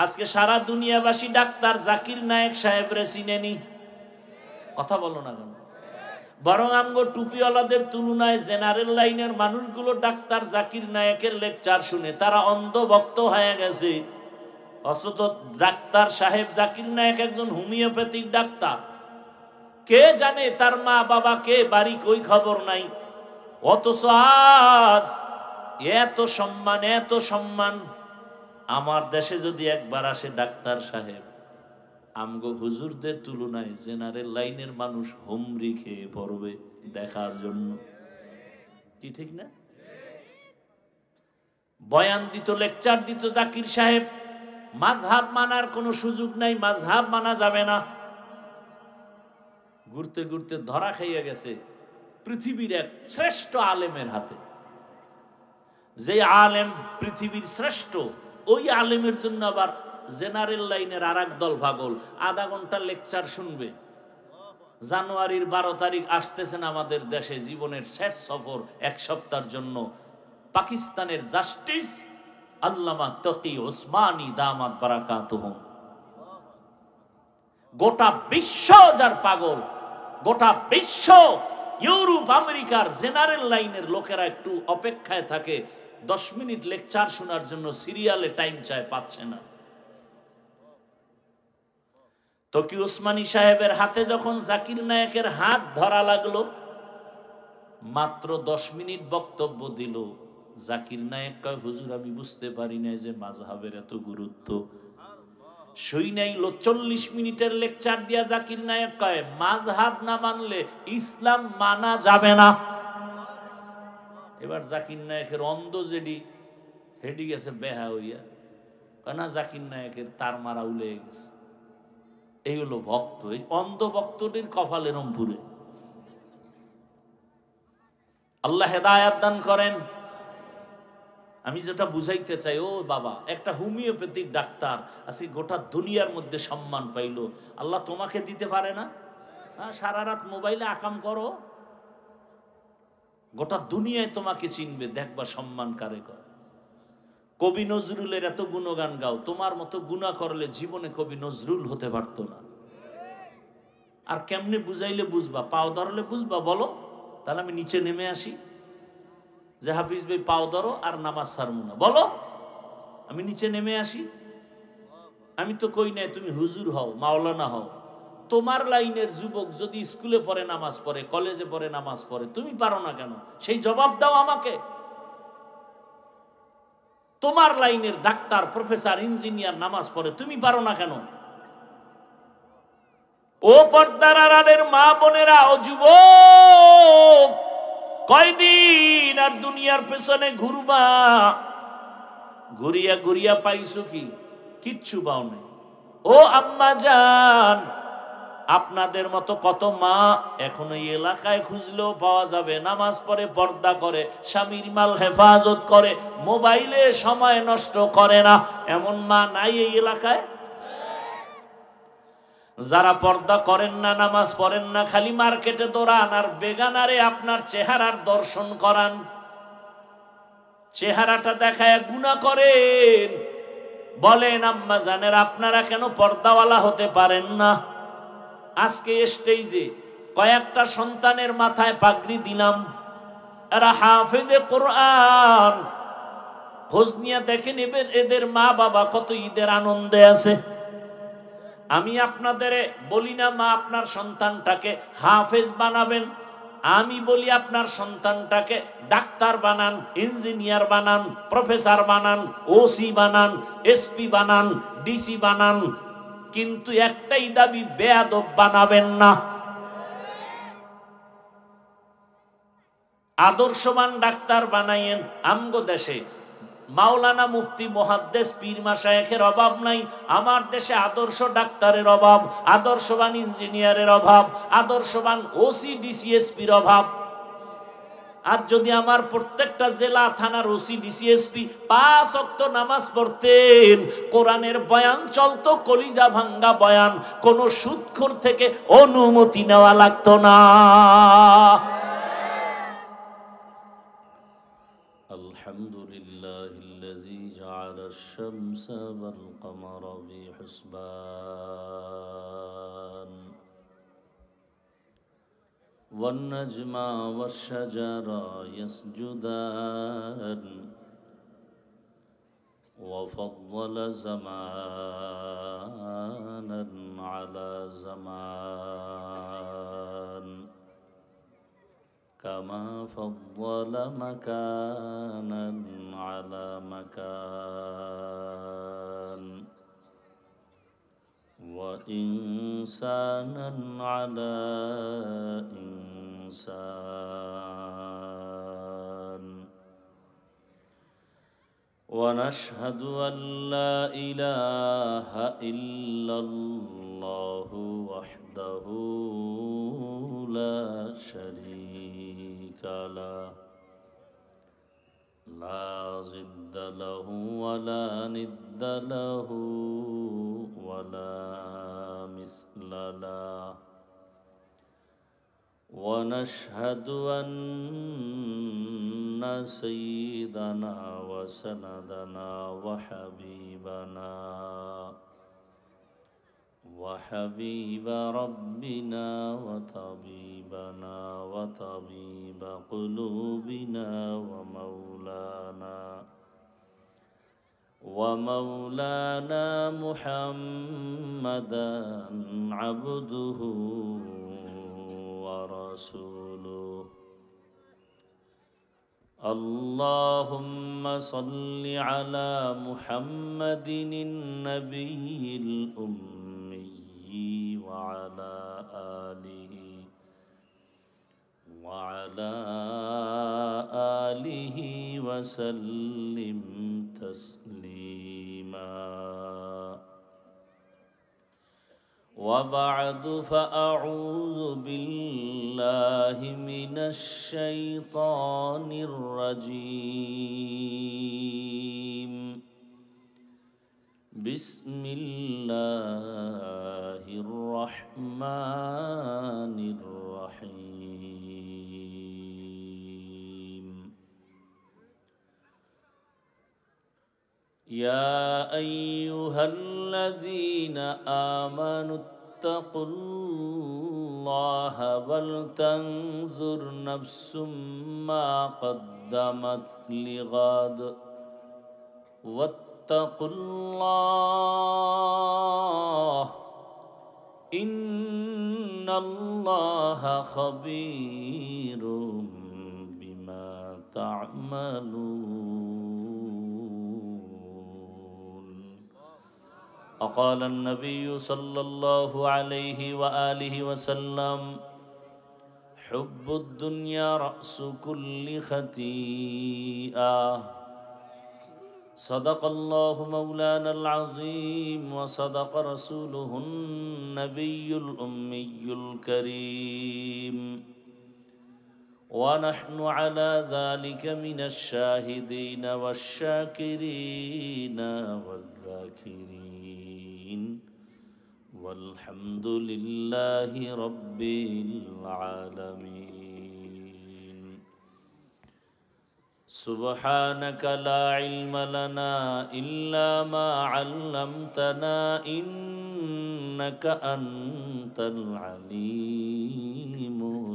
আজকে সারা দুনিয়াবাসী ডাক্তার জাকির নায়েক সাহেবরে চিনেনি, কথা বলো না কেন? বরং আমগো টুপিওয়ালাদের তুলনায় জেনারেল লাইনের মানুষগুলো ডাক্তার জাকির নায়েকের লেকচার শুনে তারা অন্ধভক্ত হয়ে গেছে। অথচ ডাক্তার সাহেব জাকির নায়েক একজন হোমিওপ্যাথিক ডাক্তার। কে জানে তার মা বাবা কে, বাড়ি কই, খবর নাই। অথচ আজ এত সম্মান, এত সম্মান। আমার দেশে যদি একবার আসে ডাক্তার সাহেব, আমগো হুজুরদের তুলনায় জেনারেল লাইনের মানুষ হুমরি খেয়ে পড়বে দেখার জন্য। কি ঠিক না? বয়ান দিত, লেকচার দিত জাকির সাহেব। মাযহাব মানার কোনো সুযোগ নাই, মাযহাব মানা যাবে না। ঘুরতে ঘুরতে ধরা খাইয়া গেছে পৃথিবীর এক শ্রেষ্ঠ আলেমের হাতে। যে আলেম পৃথিবীর শ্রেষ্ঠ, ওই আলেমের জন্য আবার জেনারেল লাইনের আর এক দল পাগল আধা ঘন্টা লেকচার শুনবে। জানুয়ারির 12 তারিখ আসতেছেন আমাদের দেশে জীবনের শেষ সফর, এক সপ্তাহের জন্য। পাকিস্তানের জাস্টিস আল্লামা তকি ওসমানী দামাত বারাকাতুহুম। গোটা বিশ্ব যার পাগল, গোটা বিশ্ব, ইউরোপ আমেরিকার জেনারেল লাইনের লোকেরা একটু অপেক্ষায় থাকে 10 মিনিট লেকচার শোনার জন্য, সিরিয়ালে টাইম চায়, পাচ্ছে না। তকি ওসমানী সাহেবের হাতে যখন জাকির নায়েকের হাত ধরা লাগলো, মাত্র 10 মিনিট বক্তব্য দিল। জাকির নায়েক কয়, হুজুর আমি বুঝতে পারি না যে মাযহাবের এত গুরুত্ব। সই নাইলো 40 মিনিটের লেকচার দিয়া জাকির নায়েক কয়, মাযহাব না মানলে ইসলাম মানা যাবে না। এবার জাকির নায়েকের অন্ধ যেডি হেডি গেছে বেহা হইয়া, কেনা জাকির নায়েকের তার মারা উলে গেছে। এই হলো ভক্ত, এই অন্ধ ভক্তটির কপাল এরম পুরে। আল্লাহ হেদায়াত দান করেন। আমি যেটা বুঝাইতে চাই, ও বাবা, একটা হোমিওপ্যাথিক ডাক্তার আজকে গোটা দুনিয়ার মধ্যে সম্মান পাইল। আল্লাহ তোমাকে দিতে পারে না? সারা রাত মোবাইলে আকাম করো, গোটা দুনিয়ায় তোমাকে চিনবে, দেখবা সম্মান কারে কর। কবি নজরুলের এত গুণগান গাও, তোমার মতো গুণা করলে জীবনে কবি নজরুল হতে পারত না। আর কেমনে বুঝাইলে বুঝবা? পাও ধরলে বুঝবা? বলো, তাহলে আমি নিচে নেমে আসি, যে হাফিজ ভাই পাও ধরো আর নামাজ ছাড়বো না, বলো, আমি নিচে নেমে আসি। আমি তো কই নাই তুমি হুজুর হও, মাওলানা হও। তোমার লাইনের যুবক যদি স্কুলে পড়ে নামাজ পড়ে, কলেজে পড়ে নামাজ পড়ে, তুমি পারো না কেন? সেই জবাব দাও আমাকে। তোমার লাইনের ডাক্তার, প্রফেসর, ইঞ্জিনিয়ার নামাজ পড়ে, তুমি পারো না কেন? ও পর্দার আড়ালের মা বোনেরা, ও যুবক, কয়দিন আর দুনিয়ার পেছনে ঘুরবা? ঘুরিয়া ঘুরিয়া পাইছো কি? কিচ্ছু পাও নাই। ও আম্মা জান, আপনাদের মতো কত মা এখন এই এলাকায় খুঁজলেও পাওয়া যাবে, নামাজ পড়ে, পর্দা করে, স্বামীর মাল হেফাজত করে, মোবাইলে সময় নষ্ট করে না, এমন মা নাই এই এলাকায়? যারা পর্দা করেন না, নামাজ পড়েন না, খালি মার্কেটে দৌড়ান আর বেগানারে আপনার চেহারার দর্শন করান, চেহারাটা দেখায় গুনাহ করেন, বলেন আম্মা জানেরা আপনারা কেন পর্দাওয়ালা হতে পারেন না? আজকে স্টেজে কয়েকটা সন্তানের মাথায় পাগড়ি দিলাম, এরা হাফেজে কোরআন। খোঁজ নিয়ে দেখে নেবেন এদের মা বাবা কত ঈদের আনন্দে আছে। আমি আপনাদের বলি না মা আপনার সন্তানটাকে হাফেজ বানাবেন, আমি বলি আপনার সন্তানটাকে ডাক্তার বানান, ইঞ্জিনিয়ার বানান, প্রফেসর বানান, ওসি বানান, এসপি বানান, ডিসি বানান, কিন্তু একটাই দাবি, বেয়াদব বানাবেন না। আদর্শবান ডাক্তার বানাইয়েন। আমগো দেশে মাওলানা, মুফতি, মুহাদ্দিস, পীর মাশায়েখের অভাব নাই। আমার দেশে আদর্শ ডাক্তারের অভাব, আদর্শবান ইঞ্জিনিয়ারের অভাব, আদর্শবান ওসি, ডিসি, এসপির অভাব। আর যদি আমার প্রত্যেকটা জেলা থানার ওসি, ডিসি, এসপি 5 ওয়াক্ত নামাজ পড়তেন, কোরআনের বয়ান চলতো, কলিজা ভাঙ্গা বয়ান, কোন সুদখোর থেকে অনুমতি নেওয়া লাগতো না। আলহামদুলিল্লাহিল্লাযী জাআলা والشمس والقمر بحسبان والنجم والشجر يسجدان وفضل زمانا على زمان كما فضل مكانا على مكان وإنسانا على إنسان ونشهد أن لا إله إلا الله وحده لا شريك له لا ضد له ولا ند له ولا مثل له ونشهد أن سيدنا وسندنا وحبيب ربنا وطبيب قلوبنا ومولانا محمدا عبده ورسوله اللهم صل على محمد النبي الأمي وعلى آله وسلم تسليما وبعد فأعوذ بالله من الشيطان الرجيم بسم الله الرحمن الرحيم يا أيها الذين آمنوا اتقوا الله ولتنظر نفس ما قدمت لغد واتقوا الله إن الله خبير بما تعملون وقال النبي صلى الله عليه وآله وسلم حب الدنيا رأس كل خطيئة صدق الله مولانا العظيم وصدق رسوله النبي الأمي الكريم ونحن على ذلك من الشاهدين والشاكرين والذاكرين والحمد لله رب العالمين سبحانك لا علم لنا إلا ما علمتنا إنك أنت العليم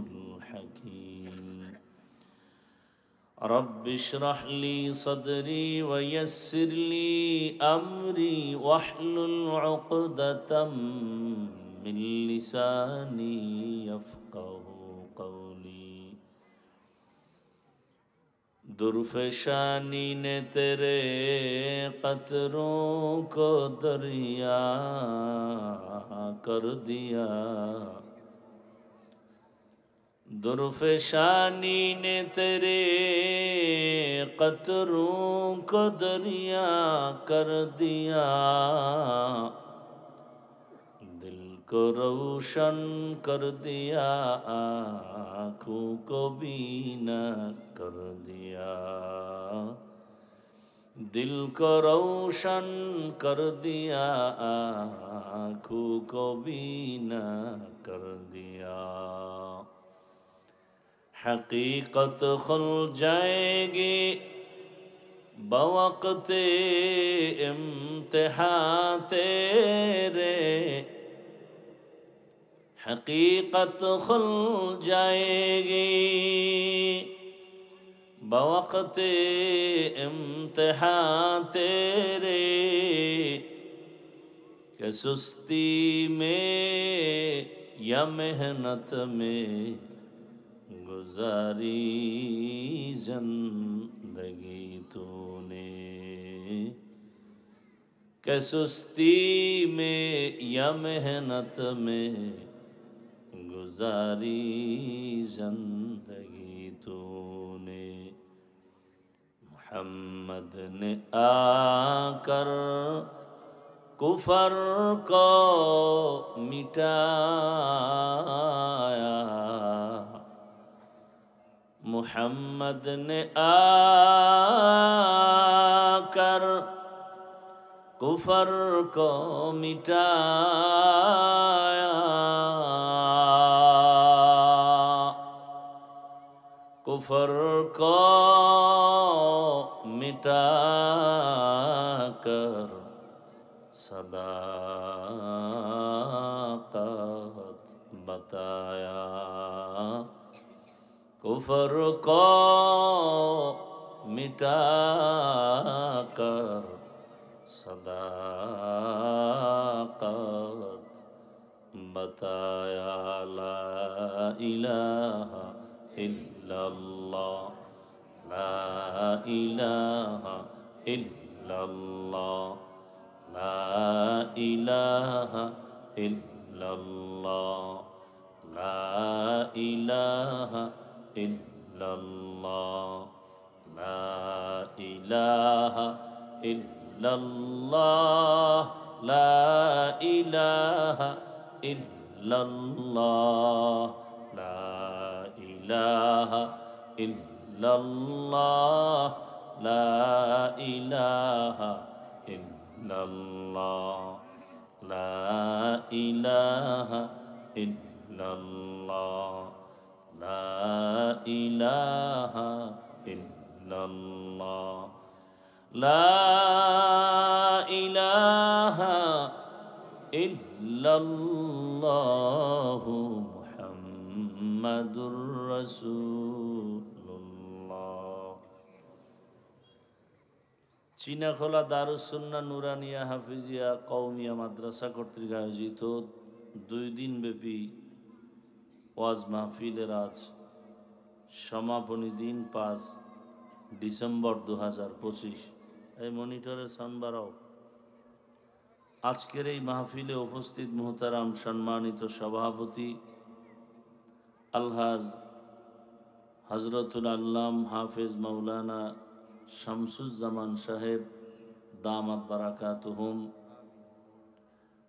الحكيم رب اشرح لي صدري ويسر لي أمري واحلل عقدة من لساني يفقه قولي درفشانی نے تیرے قطروں کو دریا کر دیا درفشانی نے تیرے قطروں کو دریا کر دیا دل کو روشن کر دیا آنکھوں کو بینا کر دیا دل کو روشن کر دیا آنکھوں کو بینا کر دیا حقیقت کھل جائے گی बवक़्त इम्तिहान तेरे हकीकत खुल जाएगी। बवक़्त इम्तिहान तेरे कि सुस्ती में या मेहनत में गुजारी जिंदगी तूने, कि सुस्ती में या मेहनत में गुजारी जिंदगी तूने। मोहम्मद ने आकर कुफर को मिटाया, मुहम्मद ने आकर कुफर को मिटाया, कुफर को मिटाकर सदाकत बताया, कुफर को मिटाकर सदाकत बताया। ला इलाहा इल्लल्लाह, ला इलाहा इल्लल्लाह, ला इलाहा इल्लल्लाह, ला इलाहा इल्लल्लाह, ला इलाहा इल्लल्लाह, ला इलाहा इल्लल्लाह, ला इलाहा इल्लल्लाह, ला इलाहा इल्लल्लाह, ला इलाहा इल्लल्लाह, ला इलाहा इल्लल्लाह, ला इलाहा इल्लल्लाह मुहम्मदुर রাসূলুল্লাহ। চীনাখোলা দারুস সুন্নাহ নুরানিয়া হাফিজিয়া কওমিয়া মাদ্রাসা কর্তৃক আয়োজিত 2 দিনব্যাপী ওয়াজ মাহফিলের আজ সমাপনী দিন 5 ডিসেম্বর 2025। এই মনিটরের সাউন্ড বাড়াও। আজকের এই মাহফিলে উপস্থিত মুহতারাম সম্মানিত সভাপতি আলহাজ হজরতুল আল্লাম হাফেজ মাওলানা শামসুজ্জামান সাহেব দামাত বারাকাতুহুম,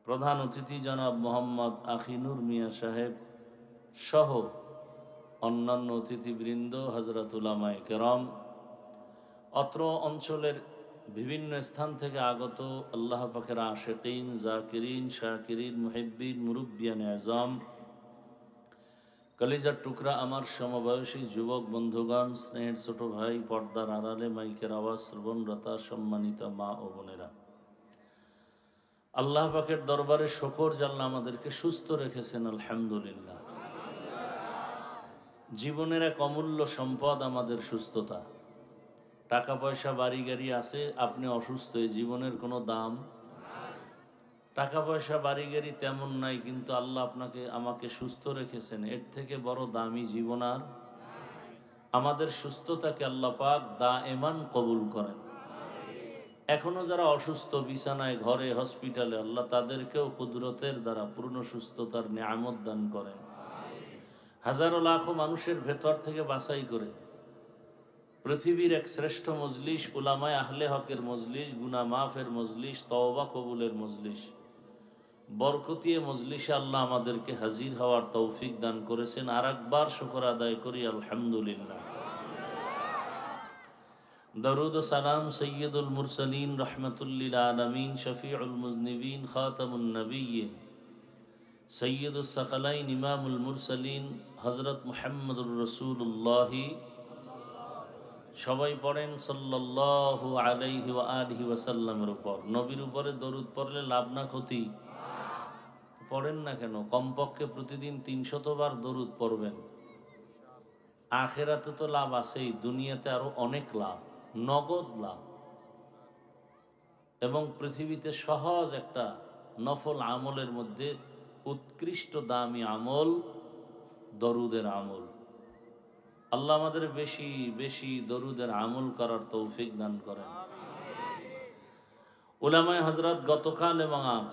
প্রধান অতিথি জনাব মোহাম্মদ আখিনুর মিয়া সাহেব সহ অন্যান্য অতিথিবৃন্দ, হযরত উলামায়ে কেরাম, অত্র অঞ্চলের বিভিন্ন স্থান থেকে আগত আল্লাহ পাকের আশিকিন, জাকিরিন, শাকিরিন, মুহিব্বিন, মুরব্বিয়ান আযম, কলিজার টুকরা আমার সমবয়সী যুবক বন্ধুগণ, স্নেহের ছোট ভাই, পর্দার আড়ালে মাইকের আওয়াজ শ্রবণরতা সম্মানিত মা ও বোনেরা, আল্লাহ পাকের দরবারে শুকর যে আল্লাহ আমাদেরকে সুস্থ রেখেছেন, আলহামদুলিল্লাহ। জীবনের এক অমূল্য সম্পদ আমাদের সুস্থতা। টাকা পয়সা বাড়ি গাড়ি আছে, আপনি অসুস্থ, এই জীবনের কোনো দাম। টাকা পয়সা বাড়ি গাড়ি তেমন নাই, কিন্তু আল্লাহ আপনাকে আমাকে সুস্থ রেখেছেন, এর থেকে বড় দামি জীবন আর। আমাদের সুস্থতাকে আল্লাহ পাক দায়েমান কবুল করেন। এখনো যারা অসুস্থ বিছানায়, ঘরে, হসপিটালে, আল্লাহ তাদেরকেও কুদরতের দ্বারা পূর্ণ সুস্থতার নিয়ামত দান করেন। হাজারো লাখো মানুষের ভেতর থেকে বাছাই করে পৃথিবীর এক শ্রেষ্ঠ মজলিস, উলামায়ে আহলে হকের মজলিস, গুনাহ মাফের মজলিস, তওবা কবুলের মজলিস, বরকতিয়ে মজলিসে আল্লাহ আমাদেরকে হাজির হওয়ার তৌফিক দান করেছেন। আর একবার শুকর আদায় করি আলহামদুলিল্লাহ। দরুদ ও সালাম সৈয়দুল মুরসালিন রহমতুল্লিল আলামিন, শফিউল মুজনিবিন, খাতামুন নবিয়্যিন, সৈয়দুস সাকালাইন, ইমামুল মুরসালিন হযরত মুহাম্মদুর রাসূলুল্লাহ সবাই পড়েন সাল্লাল্লাহু আলাইহি ওয়া আলিহি ওয়াসাল্লামের উপর। নবীর উপরে দরুদ পড়লে লাভ না ক্ষতি? পড়েন না কেন? কমপক্ষে প্রতিদিন ৩০০ বার দরুদ পড়বেন। আখেরাতে তো লাভ আছেই, দুনিয়াতে আরো অনেক লাভ, নগদ লাভ। এবং পৃথিবীতে সহজ একটা নফল আমলের মধ্যে উৎকৃষ্ট দামি আমল দরুদের আমল। আল্লাহ আমাদের বেশি বেশি দরুদের আমল করার তৌফিক দান করেন। উলামায়ে হযরত গতকাল এবং আজ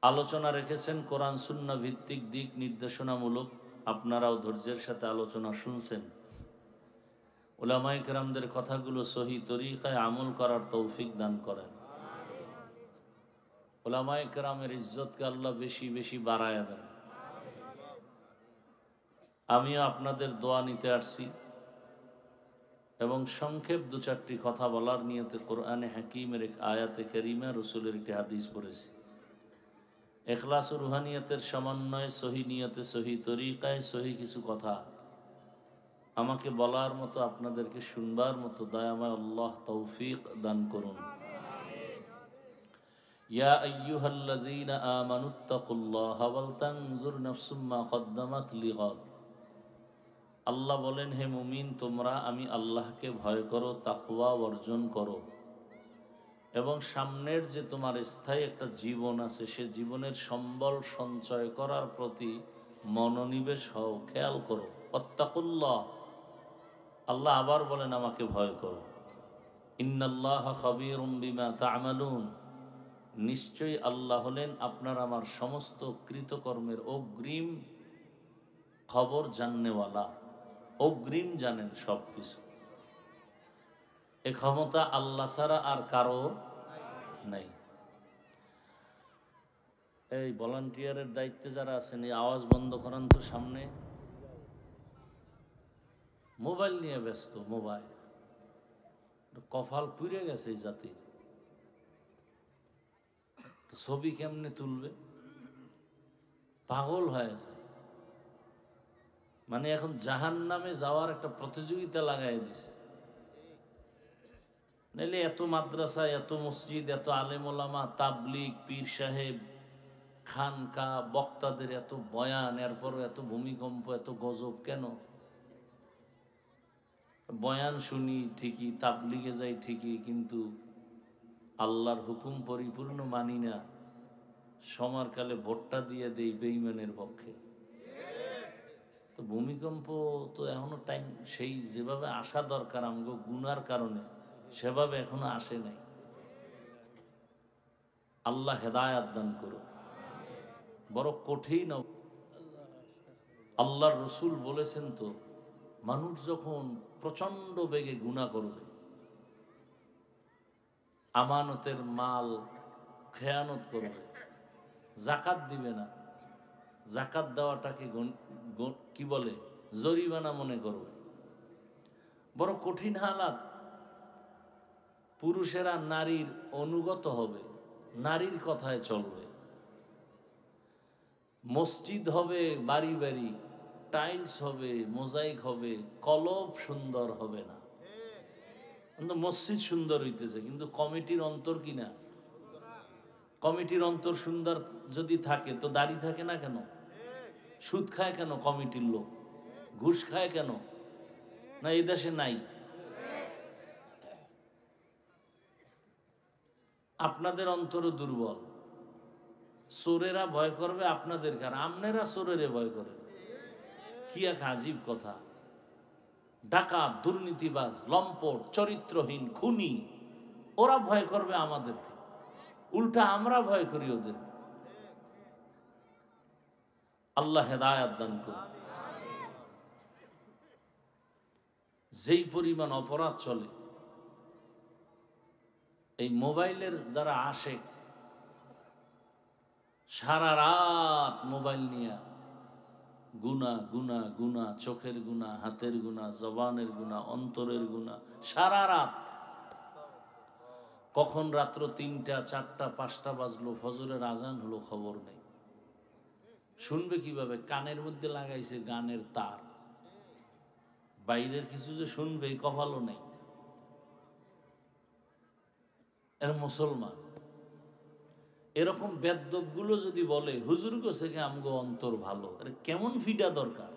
আলোচনা রেখেছেন কোরআন সুন্নাহ ভিত্তিক দিক নির্দেশনামূলক। আপনারাও ধৈর্যের সাথে আলোচনা শুনছেন। উলামায়ে কেরামদের কথাগুলো সহি তরিকায় আমল করার তৌফিক দান করেন। উলামায়ে কেরামের ইজ্জতকে আল্লাহ বেশি বেশি বাড়ায়া দেন। আমিও আপনাদের দোয়া নিতে আসছি এবং সংক্ষেপ দু চারটি কথা বলার নিয়তে কোরআনে হাকিমের এক আয়াতে কারিমা, রসুলের একটি হাদিস পড়েছি। ইখলাস ও রুহানিয়তের সমন্বয়ে সহি নিয়তে সহি তরিকায় সহি কিছু কথা আমাকে বলার মতো, আপনাদেরকে শুনবার মতো দয়াময় আল্লাহ তৌফিক দান করুন। ইয়া আইয়ুহাল্লাযীনা আমানুত্তাকুল্লাহা ওয়াল তানজুর নাফসুম মা কদ্দামাত লিগাদ। আল্লাহ বলেন, হে মুমিন, তোমরা আমি আল্লাহকে ভয় করো, তাকওয়া অর্জন করো এবং সামনের যে তোমার স্থায়ী একটা জীবন আছে সে জীবনের সম্বল সঞ্চয় করার প্রতি মনোনিবেশ হও, খেয়াল করো। ওয়াত্তাকুল্লাহ, আল্লাহ আবার বলেন আমাকে ভয় করো। ইন্নাল্লাহা খাবীরুম বিমা তা'মালুন, নিশ্চয়ই আল্লাহ হলেন আপনার আমার সমস্ত কৃতকর্মের অগ্রিম খবর জাননেওয়ালা। অগ্রিম জানেন সব কিছু। এ ক্ষমতা আল্লাহ ছাড়া আর কারো নাই। এই ভলান্টিয়ারের দায়িত্বে যারা আছেন, এই আওয়াজ বন্ধ করান তো। সামনে মোবাইল নিয়ে ব্যস্ত, মোবাইল। কপাল পুড়ে গেছে এই জাতির। ছবি কেমনে তুলবে, পাগল হয়ে যায়। মানে এখন জাহান্নামে যাওয়ার একটা প্রতিযোগিতা লাগাই দিছে। নাইলে এত মাদ্রাসা, এত মসজিদ, এত আলেম ওলামা, তাবলিগ, পীর সাহেব, খানকা, বক্তাদের এত বয়ান, এরপরও এত ভূমিকম্প, এত গজব কেন? বয়ান শুনি ঠিকই, তাবলিগে যাই ঠিকই, কিন্তু আল্লাহর হুকুম পরিপূর্ণ মানি না। সমারকালে ভোটটা দিয়ে দেই বেঈমানের পক্ষে। তো ভূমিকম্প তো এখনো টাইম সেই যেভাবে আসা দরকার আমগো গুনার কারণে সেভাবে এখনো আসে নাই। আল্লাহ হেদায়াত দান করুন। বড় কঠিন। আল্লাহর রসুল বলেছেন তো, মানুষ যখন প্রচন্ড বেগে গুনাহ করবে, আমানতের মাল খেয়ানত করবে, জাকাত দিবে না, জাকাত দেওয়াটাকে কি বলে, জরিমানা মনে করবে, বড় কঠিন হালাত। পুরুষেরা নারীর অনুগত হবে, নারীর কথায় চলবে, মসজিদ হবে বাড়ি বাড়ি, টাইলস হবে, মোজাইক হবে, কলব সুন্দর হবে না। কিন্তু মসজিদ সুন্দর হইতেছে, কিন্তু কমিটির অন্তর কিনা। কমিটির অন্তর সুন্দর যদি থাকে তো দাড়ি থাকে না কেন? সুদ খায় কেন কমিটির লোক? ঘুষ খায় কেন? না এই দেশে নাই? আপনাদের অন্তরও দুর্বল। চোরেরা ভয় করবে আপনাদের, কারণ আপনারা চোরেরে ভয় করেন। কি এক আজীব কথা। ডাকাত, দুর্নীতিবাজ, লম্পট, চরিত্রহীন, খুনি, ওরা ভয় করবে আমাদেরকে, উল্টা আমরা ভয় করি ওদের। আল্লাহ হেদায়াত দান করুন। যেই পরিমাণ অপরাধ চলে, এই মোবাইলের যারা আশেক, সারা রাত মোবাইল নিয়ে গুনাহ গুনাহ গুনাহ, চোখের গুনাহ, হাতের গুনাহ, জবানের গুনাহ, অন্তরের গুনাহ, সারা রাত। কখন রাত্র ৩টা ৪টা ৫টা বাজলো, ফজরের আজান হলো, খবর নেই। শুনবে কিভাবে? কানের মধ্যে লাগাইছে গানের তার, বাইরের কিছু যে শুনবে এই কপালও নেই। এর মুসলমান এরকম বেদ্যপ গুলো যদি বলে হুজুর গোছে কে আমগো অন্তর ভালো, কেমন ফিডা দরকার?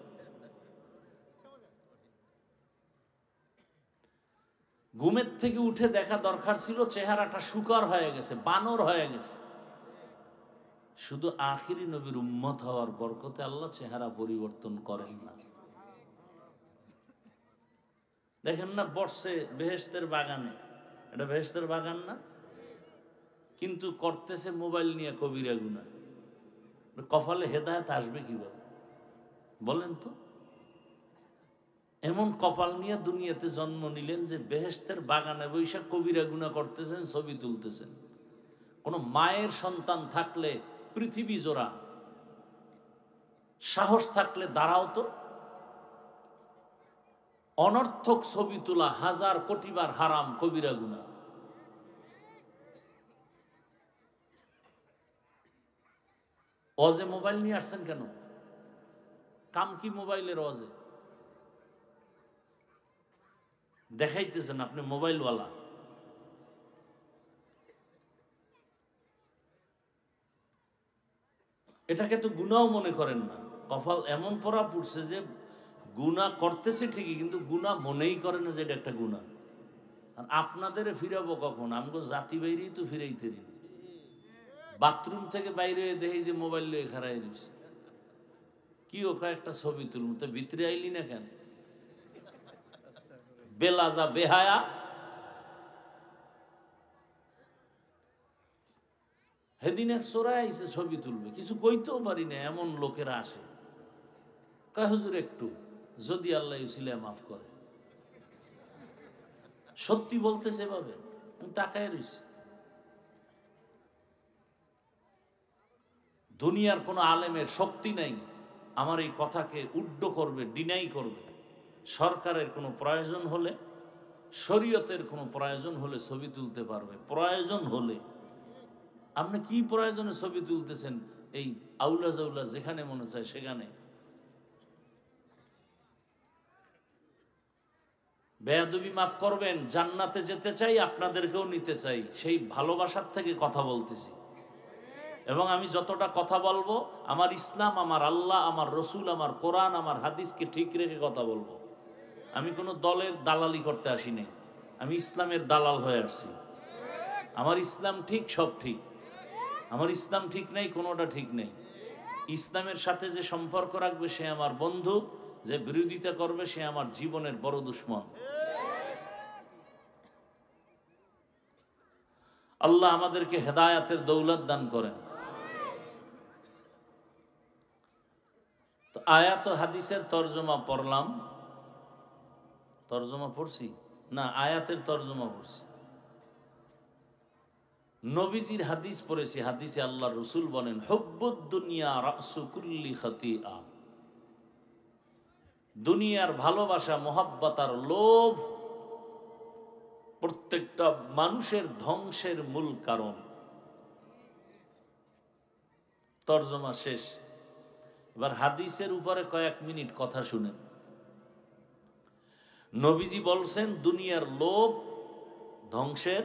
ঘুমের থেকে উঠে দেখা দরকার ছিল চেহারাটা শুকর হয়ে গেছে, বানর হয়ে গেছে। শুধু আখিরি নবীর উম্মত হওয়ার বরকতে আল্লাহ চেহারা পরিবর্তন করেন না। দেখেন না বর্ষে বেহেশতের বাগানে, এটা বেহেশতের বাগান না, কিন্তু করতেছে মোবাইল নিয়ে কবিরা গুনাহ। কপালে হেদায়েত আসবে কিভাবে বলেন তো? এমন কপাল নিয়ে দুনিয়াতে জন্ম নিলেন যে বেহেশতের বাগানে বৈশাখ কবিরা গুনাহ করতেছেন, ছবি তুলতেছেন। কোন মায়ের সন্তান থাকলে পৃথিবী জোড়া সাহস থাকলে দাঁড়াও তো। অনর্থক ছবি তোলা 1000 কোটি বার হারাম, কবিরা গুনাহ। অজে মোবাইল নিয়ে আসছেন কেন? কাম কি মোবাইলের? অজে দেখাইতেছেন আপনি মোবাইলওয়ালা। এটাকে তো গুনাও মনে করেন না। কপাল এমন পড়া পড়ছে যে গুনাহ করতেছে ঠিকই, কিন্তু গুনাহ মনেই করে না যে এটা একটা গুনাহ। আর আপনাদের ফিরাবো কখন? আমগো জাতি বাইরেই তো ফিরাইতে রি। বাথরুম থেকে বাইরে দেখি যে মোবাইল নিয়ে খারাই রয়েছে। কি ও কয়েকটা ছবি তুলুন, তো ভিতরে আইলি না কেন? বেলাজা বেহায়া। সেদিন এক চোরাই আইসে ছবি তুলবে, কিছু কইতেও পারি না, এমন লোকেরা আসে। কয় হুজুর একটু, যদি আল্লাহ ইউসিলে মাফ করে। সত্যি বলতেছে এভাবে, আমি তাকায় রয়েছি। দুনিয়ার কোনো আলেমের শক্তি নাই আমার এই কথাকে উড্ড করবে, ডিনাই করবে। সরকারের কোনো প্রয়োজন হলে, শরীয়তের কোনো প্রয়োজন হলে ছবি তুলতে পারবে। প্রয়োজন হলে। আপনি কি প্রয়োজনে ছবি তুলতেছেন? এই আউলা জাউলা যেখানে মনে চায় সেখানে। বেয়াদবি মাফ করবেন, জান্নাতে যেতে চাই, আপনাদেরকেও নিতে চাই, সেই ভালোবাসার থেকে কথা বলতেছি। এবং আমি যতটা কথা বলবো আমার ইসলাম, আমার আল্লাহ, আমার রসুল, আমার কোরআন, আমার হাদিসকে ঠিক রেখে কথা বলবো। আমি কোনো দলের দালালি করতে আসি নাই, আমি ইসলামের দালাল হয়ে আসছি। আমার ইসলাম ঠিক, সব ঠিক। আমার ইসলাম ঠিক নেই, কোনোটা ঠিক নেই। ইসলামের সাথে যে সম্পর্ক রাখবে সে আমার বন্ধু, যে বিরোধিতা করবে সে আমার জীবনের বড় দুশ্মন। আল্লাহ আমাদেরকে হেদায়াতের দৌলত দান করেন। তো আয়াত ও হাদিসের তর্জমা পড়লাম। তর্জমা পড়ছি না, আয়াতের তর্জমা পড়ছি। নবীজির হাদিস পড়েছি। হাদিসে আল্লাহ রসুল বলেন, হুব্বুদ দুনিয়া রাসু কুল্লি খাতিআ। দুনিয়ার ভালোবাসা, মোহাব্বত আর লোভ প্রত্যেকটা মানুষের ধ্বংসের মূল কারণ। তর্জমা শেষ। এবার হাদিসের উপরে কয়েক মিনিট কথা শুনেন। নবীজি বলছেন দুনিয়ার লোভ ধ্বংসের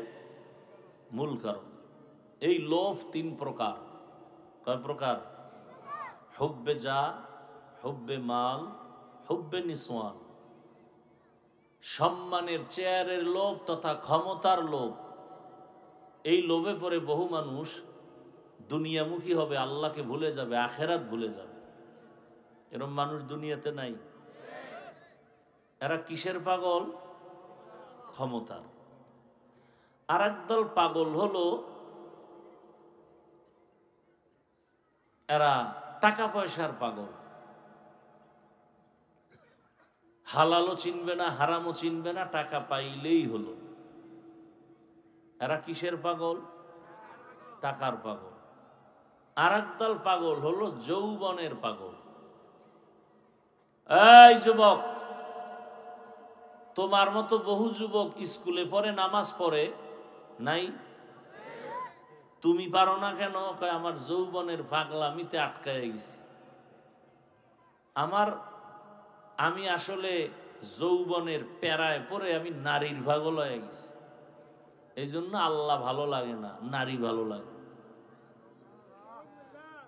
মূল কারণ। এই লোভ 3 প্রকার। কয় প্রকার? হুব্বে যা, হুব্বে মাল, হুব্বে নিসওয়ান। সম্মানের, চেয়ারের লোভ তথা ক্ষমতার লোভ। এই লোভে পড়ে বহু মানুষ দুনিয়ামুখী হবে, আল্লাহকে ভুলে যাবে, আখেরাত ভুলে যাবে। এরকম মানুষ দুনিয়াতে নাই। এরা কিসের পাগল? ক্ষমতার। আর একদল পাগল হলো এরা টাকা পয়সার পাগল। হালালও চিনবে না, হারামও চিনবে না, টাকা পাইলেই হলো। এরা কিসের পাগল? টাকার পাগল। আর একদল পাগল হলো যৌবনের পাগল। এই যুবক, তোমার মতো বহু যুবক স্কুলে পড়ে, নামাজ পড়ে নাই? তুমি পারো না কেন? কয় আমার যৌবনের পাগলামিতে আটকায় গেছি। আমি আসলে যৌবনের প্যারায় পরে আমি নারীর পাগল হয়ে গেছি। এই জন্য আল্লাহ ভালো লাগে না, নারী ভালো লাগে।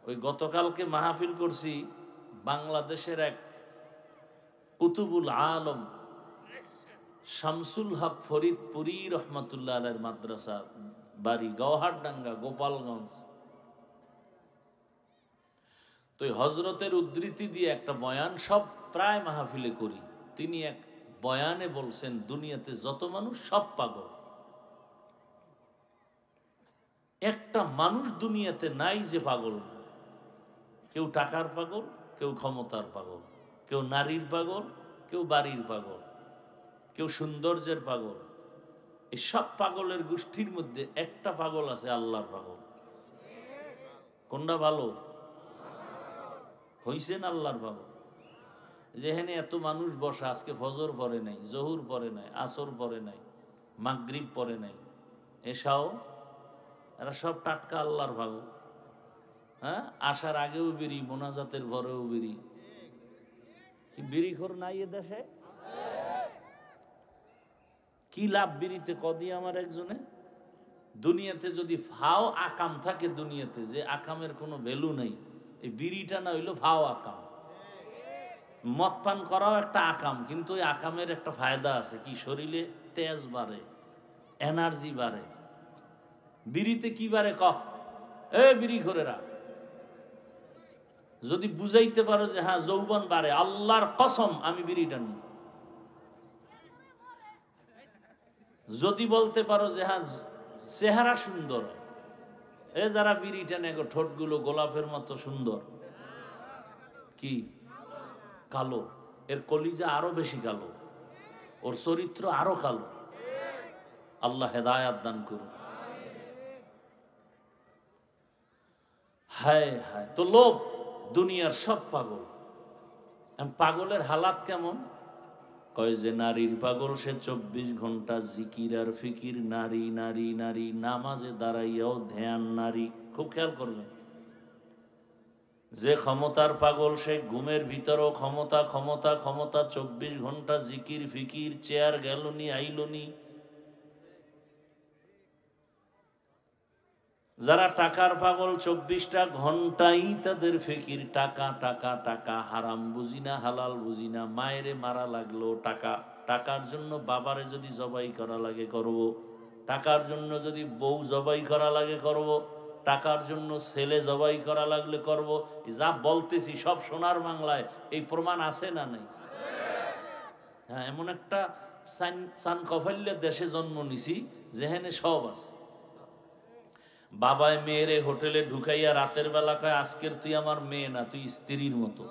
ওই গতকালকে মাহফিল করছি, বাংলাদেশের এক কুতুবুল আলম শামসুল হক ফরিদপুরি রহমতুল্লাহ আলাইহির মাদ্রাসা, বাড়ি গওহারডাঙ্গা, গোপালগঞ্জ। তো হজরতের উদ্ধৃতি দিয়ে একটা বয়ান সব প্রায় মাহফিলে করি। তিনি এক বয়ানে বলছেন, দুনিয়াতে যত মানুষ সব পাগল। একটা মানুষ দুনিয়াতে নাই যে পাগল না। কেউ টাকার পাগল, কেউ ক্ষমতার পাগল, কেউ নারীর পাগল, কেউ বাড়ির পাগল, কেউ সৌন্দর্যের পাগল। এই সব পাগলের গোষ্ঠীর মধ্যে একটা পাগল আছে, আল্লাহর পাগল। কোনটা ভালো হইছেন? আল্লাহর পাগল। যেখানে এত মানুষ বসা, আজকে ফজর পড়ে নাই, জহুর পড়ে নাই, আসর পড়ে নাই, মাগরিব পড়ে নাই, এশাও, এরা সব টাটকা আল্লাহর পাগল। হ্যাঁ, আসার আগেও বিড়ি, মোনাজাতের পরেও বিড়ি। বিড়িখোর নাই এ দেশে? কি লাভ বিড়িতে? কদি আমার একজনে, দুনিয়াতে যদি ফাও আকাম থাকে, দুনিয়াতে যে আকামের কোনো ভ্যালু নেই, এই বিড়িটা না হইলো ফাও আকাম। মদ পান করাও একটা আকাম, কিন্তু ওই আকামের একটা ফায়দা আছে, কি শরীরে তেজ বাড়ে, এনার্জি বাড়ে। বিড়িতে কি বাড়ে কহ? বিড়ি খোরেরা যদি বুঝাইতে পারো যে হ্যাঁ যৌবন বাড়ে, আল্লাহর কসম আমি বিড়ি টানব। যদি বলতে পারো যে হ্যাঁ চেহারা সুন্দর, যারা বিড়ি টানে ঠোঁটগুলো গোলাপের মতো সুন্দর, কি কালো, এর কলিজা আরো বেশি কালো, ওর চরিত্র আরো কালো। আল্লাহ হেদায়াত দান করুন। হায় হায়, তো লোভ, দুনিয়ার সব পাগল। পাগলের হালাত কেমন? কয় যে নারীর পাগল সে 24 ঘন্টা জিকির আর ফিকির, নারী নারী নারী, নামাজে দাঁড়াইয়াও ধ্যান নারী। খুব খেয়াল করবেন। যে ক্ষমতার পাগল সে ঘুমের ভিতরও ক্ষমতা ক্ষমতা ক্ষমতা, 24 ঘন্টা জিকির ফিকির, চেয়ার গেলনি আইলনি। যারা টাকার পাগল, 24টা ঘন্টাই তাদের ফিকির, টাকা টাকা টাকা, হারাম বুঝি না হালাল বুঝি না, মায়েরে মারা লাগলো টাকা, টাকার জন্য বাবারে যদি জবাই করা লাগে করব, টাকার জন্য যদি বউ জবাই করা লাগে করব, টাকার জন্য ছেলে জবাই করা লাগলে করব। যা বলতেছি সব সোনার বাংলায়, এই প্রমাণ আছে না নাই? হ্যাঁ, এমন একটা সান কফাইলের দেশে জন্ম নিছি যেখানে সব আছে। বাবায় মেয়েরে হোটেলে ঢুকাইয়া রাতের বেলা কয়, আজকের তুই আমার মেয়ে না, তুই স্ত্রীর মতো।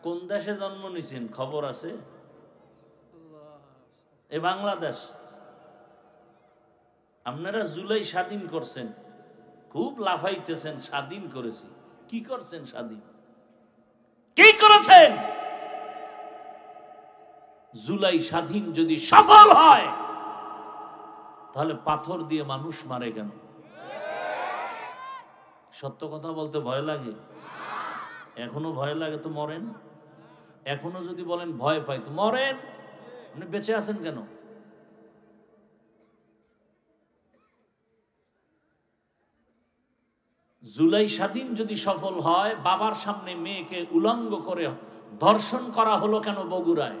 কোন দেশে জন্ম নিছেন খবর আছে? এ বাংলাদেশ। আপনারা জুলাই স্বাধীন করছেন, খুব লাফাইতেছেন, স্বাধীন করেছি। কি করছেন? স্বাধীন কি করেছেন? জুলাই স্বাধীন যদি সফল হয়, তাহলে পাথর দিয়ে মানুষ মারে কেন? সত্য কথা বলতে ভয় লাগে? এখনো ভয় লাগে তো মরেন। এখনো যদি বলেন ভয় পাই তো মরেন। আপনি বেঁচে আছেন কেন? জুলাই স্বাধীন যদি সফল হয়, বাবার সামনে মেয়েকে উলঙ্গ করে ধর্ষণ করা হলো কেন বগুড়ায়?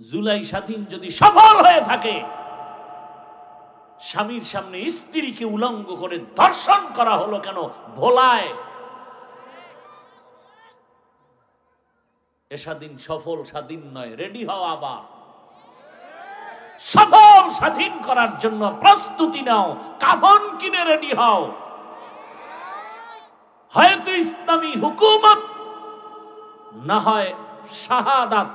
জুলাই স্বাধীন যদি সফল হয়ে থাকে, স্বামীর সামনে স্ত্রীকে উলঙ্গ করে ধর্ষণ করা হলো কেন ভোলায়? এ স্বাধীন সফল স্বাধীন নয়, রেডি হও। আবার সফল স্বাধীন করার জন্য প্রস্তুতি নাও, কাফন কিনে রেডি হও। হয়তো ইসলামী হুকুমত, না হয় শাহাদাত।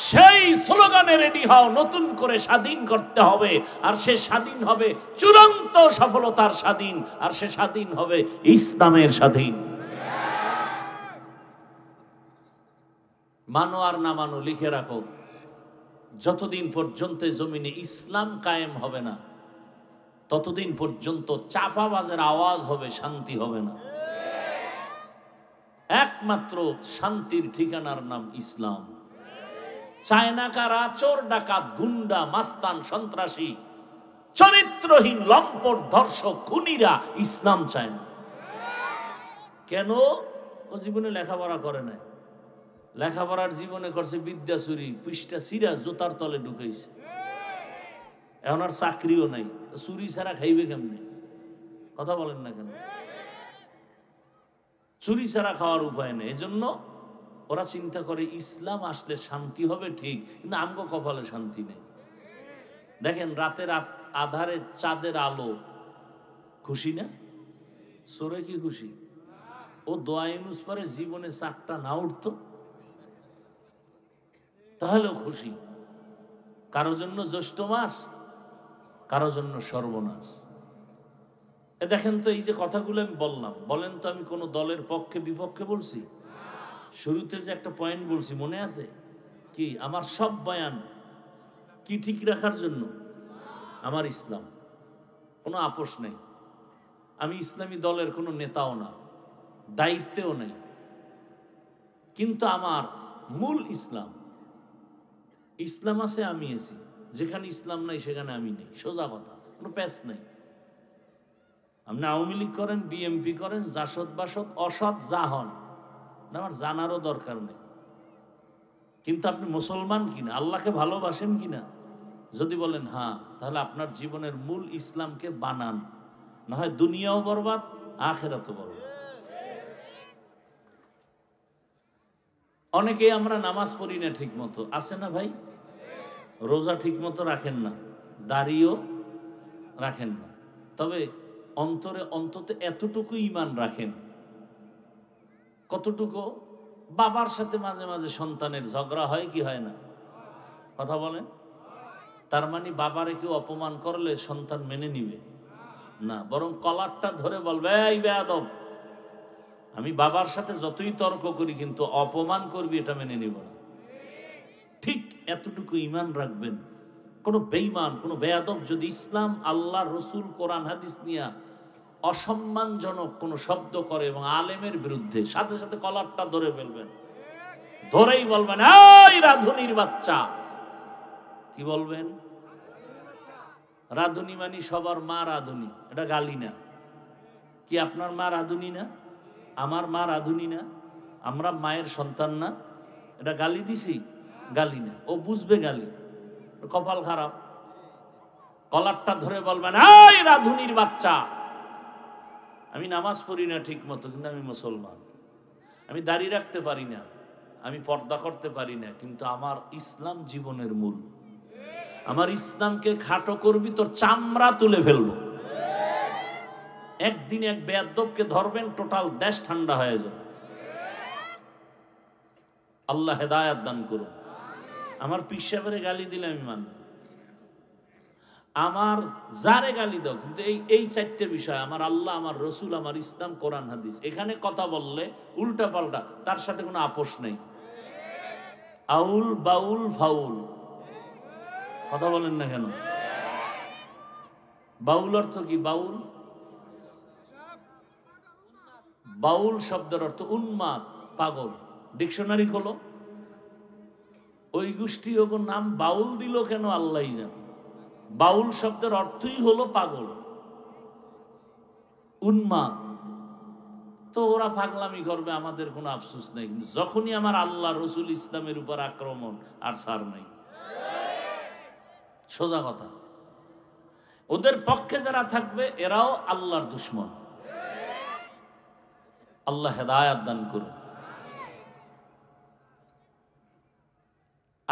সেই স্লোগানে রেডি হও। নতুন করে স্বাধীন করতে হবে, আর সে স্বাধীন হবে চূড়ান্ত সফলতার স্বাধীন, আর সে স্বাধীন হবে ইসলামের স্বাধীন। মানো আর না মানো, লিখে রাখো, যতদিন পর্যন্ত জমিনে ইসলাম কায়েম হবে না, ততদিন পর্যন্ত চাপাবাজের আওয়াজ হবে, শান্তি হবে না। একমাত্র শান্তির ঠিকানার নাম ইসলাম। চায় না কারা চোর ডাকাত গুন্ডা মাস্তান সন্ত্রাসী চরিত্রহীন লম্পট ধর্ষক খুনিরা ইসলাম চায় না। কেন? ও জীবনে লেখাপড়া করে না, লেখাপড়ার জীবনে করছে বিদ্যা চুরি, পৃষ্ঠা সিরা জোতার তলে ঢুকাইছে, এখন আর চাকরিও নাই, চুরি ছাড়া খাইবে কেমনে? কথা বলেন না কেন? চুরি ছাড়া খাওয়ার উপায় নেই। এজন্য ওরা চিন্তা করে ইসলাম আসলে শান্তি হবে ঠিক, কিন্তু আমগো কপালে শান্তি নেই। দেখেন রাতের আধারে চাঁদের আলো, খুশি না? সোরে কি খুশি? ও দোয়া ইউনুস পরে জীবনে চারটা না উঠতো তাহলেও খুশি। কারো জন্য জ্যৈষ্ঠ মাস, কারো জন্য সর্বনাশ। এ দেখেন তো, এই যে কথাগুলো আমি বললাম, বলেন তো আমি কোনো দলের পক্ষে বিপক্ষে বলছি? শুরুতে যে একটা পয়েন্ট বলছি মনে আছে কি? আমার সব বয়ান কি ঠিক রাখার জন্য? আমার ইসলাম, কোনো আপোষ নেই। আমি ইসলামী দলের কোনো নেতাও না, দায়িত্বেও নেই, কিন্তু আমার মূল ইসলাম। ইসলাম আছে, আমি আছি। যেখানে ইসলাম নাই সেখানে আমি নেই, সোজা কথা, কোনো প্যাচ নেই। আপনি আওয়ামী লীগ করেন, বিএমপি করেন, জাসদ বাসদ অসৎ যা হন, আমার জানারও দরকার নেই। কিন্তু আপনি মুসলমান কিনা, আল্লাহকে ভালোবাসেন কিনা, যদি বলেন হ্যাঁ, তাহলে আপনার জীবনের মূল ইসলামকে বানান, না হয় দুনিয়াও বরবাদ আখিরাতও বরবাদ। অনেকেই আমরা নামাজ পড়ি না ঠিক মতো, আছে না ভাই? রোজা ঠিক মতো রাখেন না, দাড়িও রাখেন না, তবে অন্তরে অন্তত এতটুকু ঈমান রাখেন। কতটুকু? বাবার সাথে মাঝে মাঝে সন্তানের ঝগড়া হয় কি হয় না? কথা বলেন। তার মানে বাবারে কেউ অপমান করলে সন্তান মেনে নিবে না, বরং কলারটা ধরে বলবে এই বেয়াদব, আমি বাবার সাথে যতই তর্ক করি কিন্তু অপমান করবি এটা মেনে নিব না। ঠিক এতটুকু ঈমান রাখবেন। কোনো বেঈমান, কোনো বেয়াদব যদি ইসলাম, আল্লাহ, রসুল, কোরআন হাদিস নিয়ে অসম্মানজনক কোনো শব্দ করে এবং আলেমের বিরুদ্ধে, সাথে সাথে কলারটা ধরে ফেলবেন, ধরেই বলবেন এই রাধুনির বাচ্চা। কি বলবেন? রাধুনি মানে সবার মা রাধুনি, এটা গালি না। কি আপনার মা রাধুনি না? আমার মা রাধুনি না? আমরা মায়ের সন্তান না? এটা গালি দিছি? গালি না, ও বুঝবে গালি, কপাল খারাপ। কলারটা ধরে বলবেন এই রাধুনির বাচ্চা, আমি নামাজ পড়ি না ঠিক মতো কিন্তু আমি মুসলমান, আমি দাড়ি রাখতে পারি না, আমি পর্দা করতে পারি না, কিন্তু আমার ইসলাম জীবনের মূল। আমার ইসলামকে খাটো করবি তোর চামড়া তুলে ফেলবো। একদিন এক বেয়াদবকে ধরবেন, টোটাল দেশ ঠান্ডা হয়ে যাবে। আল্লাহ হেদায়াত দান করুন। আমার পীর সাহেবের গালি দিলে আমি মানব, আমার যারে গালি দাও, কিন্তু এই চারটে বিষয়, আমার আল্লাহ, আমার রসুল, আমার ইসলাম, কোরআন হাদিস, এখানে কথা বললে উল্টা পাল্টা, তার সাথে কোনো আপোষ নেই। আউল বাউল ফাউল, কথা বলেন না কেন? বাউল অর্থ কি? বাউল, বাউল শব্দের অর্থ উন্মাদ, পাগল। ডিকশনারি খোলো, ওই গোষ্ঠী ওর নাম বাউল দিল কেন আল্লাহই জানে। বাউল শব্দের অর্থই হলো পাগল, উন্মাদ। তো ওরা পাগলামি করবে, আমাদের কোনো আফসোস নেই, কিন্তু যখনই আমার আল্লাহ, রসুল, ইসলামের উপর আক্রমণ, আর ছাড় নেই। সোজা কথা। ওদের পক্ষে যারা থাকবে এরাও আল্লাহর দুশমন। আল্লাহ হেদায়াত দান করুন।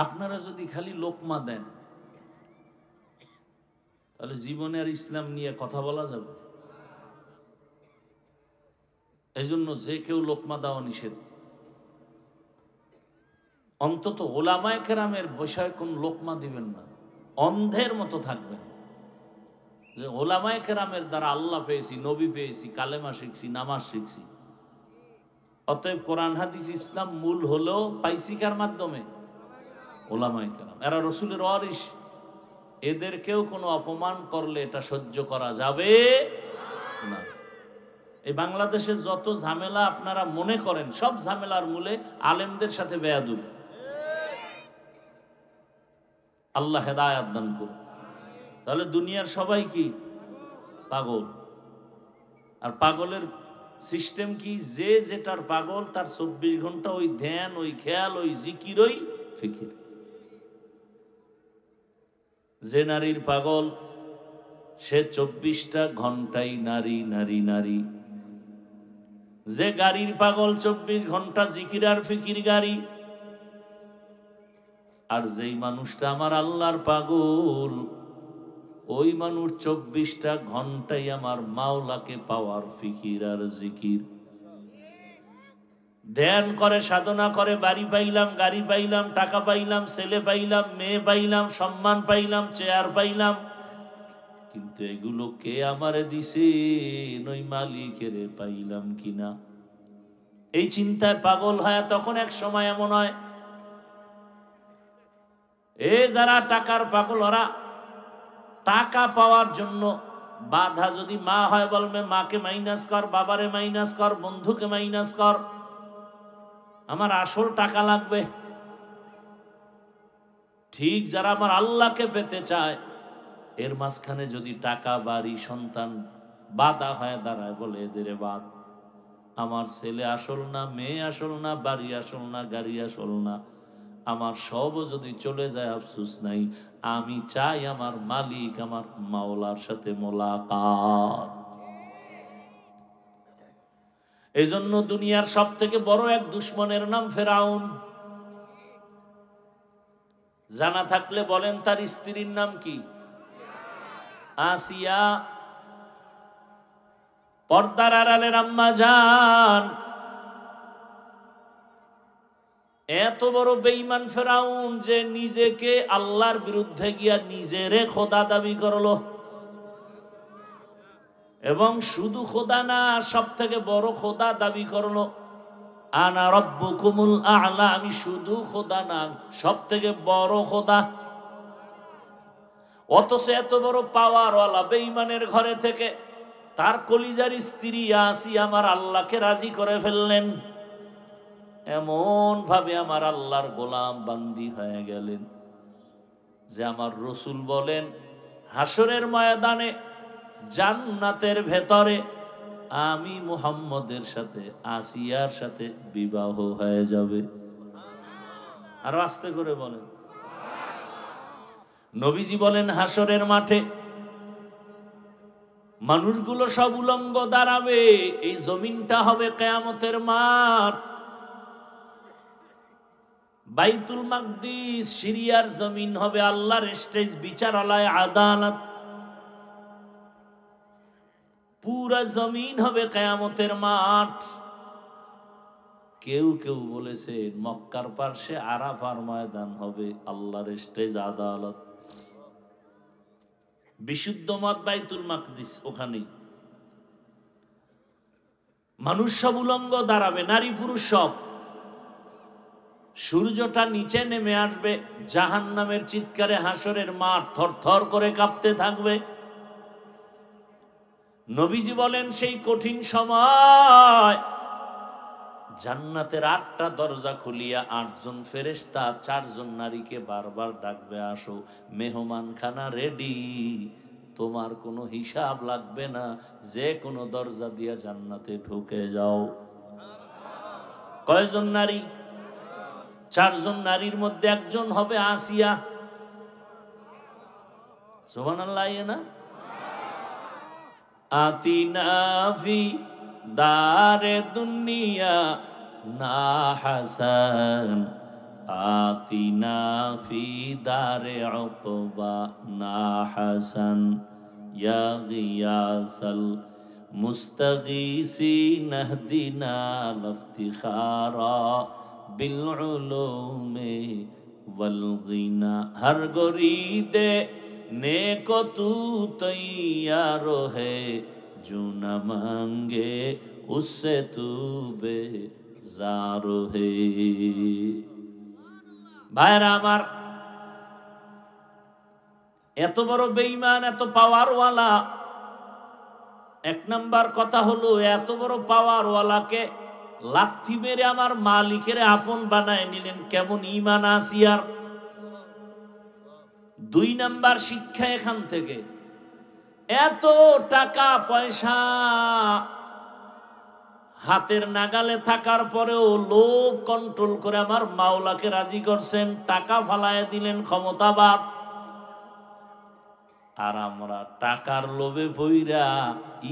আপনারা যদি খালি লোকমা দেন তাহলে জীবনে আর ইসলাম নিয়ে কথা বলা যাবে? এই জন্য যে কেউ লোকমা দেওয়া নিষেধ। অন্তত ওলামায়ে কেরামের বিষয়ে কোন লোকমা দিবেন না, অন্ধের মতো থাকবেন। যে ওলামায়ে কেরামের দ্বারা আল্লাহ পেয়েছি, নবী পেয়েছি, কালেমা শিখছি, নামাজ শিখছি। অতএব কোরআন হাদিস ইসলাম মূল হলেও পাইছি কার মাধ্যমে? ওলামায়ে কেরাম। এরা রসুলের ওয়ারিস, এদেরকেও কোনো অপমান করলে এটা সহ্য করা যাবে না। এই বাংলাদেশে যত ঝামেলা আপনারা মনে করেন সব ঝামেলার মূলে আলেমদের সাথে বেয়াদবি। আল্লাহ হেদায়েত দান করুন। তাহলে দুনিয়ার সবাই কি পাগল? আর পাগলের সিস্টেম কি? যে যেটার পাগল তার 24 ঘন্টা ওই ধ্যান, ওই খেয়াল, ওই জিকির, ওই ফিকির। যে নারীর পাগল সে 24টা ঘন্টাই নারী নারী নারী। যে গাড়ির পাগল 24 ঘন্টা জিকির আর ফিকির গাড়ি। আর যেই মানুষটা আমার আল্লাহর পাগল ওই মানুষ 24টা ঘন্টাই আমার মাওলাকে পাওয়ার ফিকির আর জিকির। ধ্যান করে, সাধনা করে, বাড়ি পাইলাম, গাড়ি পাইলাম, টাকা পাইলাম, ছেলে পাইলাম, মেয়ে পাইলাম, সম্মান পাইলাম, চেয়ার পাইলাম, কিন্তু এগুলো কে আমারে দিছে, ওই মালিকের পাইলাম কিনা, এই চিন্তায় পাগল হয়। তখন এক সময় এমন হয় যারা টাকার পাগল ওরা টাকা পাওয়ার জন্য বাধা যদি মা হয় বলবে মাকে মাইনাস কর, বাবারে মাইনাস কর, বন্ধুকে মাইনাস কর, আমার আসল টাকা লাগবে। ঠিক যারা আমার আল্লাহকে পেতে চায় এর মাঝখানে যদি টাকা, বাড়ি, সন্তান বাধা হয়ে দাঁড়ায়, বলে এদের বাদ। আমার ছেলে আসল না, মেয়ে আসল না, বাড়ি আসল না, গাড়ি আসল না, আমার সব যদি চলে যায় আফসোস নাই, আমি চাই আমার মালিক আমার মাওলার সাথে মোলাকাত। এই জন্য দুনিয়ার সব থেকে বড় এক দুশ্মনের নাম ফেরাউন। জানা থাকলে বলেন তার স্ত্রীর নাম কি? আসিয়া। পর্দার আড়ালের আম্মা জান। এত বড় বেঈমান ফেরাউন যে নিজেকে আল্লাহর বিরুদ্ধে গিয়া নিজেরে খোদা দাবি করলো, এবং শুধু খোদা না, সব থেকে বড় খোদা দাবি করলো। আনা রব্বুকুমুল আ'লা, আমি শুধু খোদা না, সব থেকে বড় খোদা। অথচ এত বড় পাওয়ারওয়ালা বেঈমানের ঘরে থেকে তার কলিজার স্ত্রী আসিয়া আমার আল্লাহকে রাজি করে ফেললেন। এমন ভাবে আমার আল্লাহর গোলাম বান্দি হয়ে গেলেন যে আমার রসুল বলেন হাসরের ময়দানে জান্নাতের ভেতরে আমি মুহাম্মদের সাথে আসিয়ার সাথে বিবাহ হয়ে যাবে। আর আস্তে করে বলেন। নবীজি বলেন হাসরের মাঠে মানুষগুলো সব উলঙ্গ দাঁড়াবে, এই জমিনটা হবে কিয়ামতের মাঠ। বাইতুল মাকদিস সিরিয়ার জমিন হবে আল্লাহর স্টেজ, বিচারালয়, আদালত। পুরা জমিন হবে কিয়ামতের মাঠ। কেউ কেউ বলেছে মক্কার পার্শ্বে আরাফার ময়দান হবে আল্লাহর স্টেজ, আদালত। বিশুদ্ধ মত বাইতুল মাকদিস ওখানেই। মানুষ সব উলঙ্গ দাঁড়াবে, নারী পুরুষ সব। সূর্যটা নিচে নেমে আসবে, জাহান্নামের চিৎকারে হাসরের মাঠ থরথর করে কাঁপতে থাকবে। নবীজি বলেন সেই কঠিন সময় জান্নাতের 8টা দরজা খুলিয়া 8 জন ফেরেশতা 4 জন নারীকে বারবার ডাকবে, আসো মেহমানখানা রেডি, তোমার কোনো হিসাব লাগবে না, যে কোনো দরজা দিয়ে জান্নাতে ঢুকে যাও। কয়জন নারী? 4 জন নারীর মধ্যে একজন হবে আসিয়া। সুবহানাল্লাহ। না আতিনা ফি দারে দুনিয়া না হাসান, আতিনা ফি দারে উকবা না হাসান, ইয়া গিয়াসাল মুস্তাগীসিন ইহদিনা লিফতিখারা বিল উলুমি ওয়াল গিনা। হর গরিদে नेको तू तैयार है, जो न मांगे उससे तू बेजार है। ভাইরা আমার, এত বড় বেঈমান, এত পাওয়ারওয়ালা এক নাম্বার কথা হলো, এত বড় পাওয়ারওয়ালাকে লাথি মেরে আমার মালিকের আপন বানায় নিলেন, কেমন ঈমান আছে আর। দুই নাম্বার শিক্ষা এখান থেকে, এত টাকা পয়সা হাতের নাগালে থাকার পরেও লোভ কন্ট্রোল করে আমার মাওলাকে রাজি করছেন, টাকা ফালায় দিলেন, ক্ষমতাবাদ। আর আমরা টাকার লোভে পইরা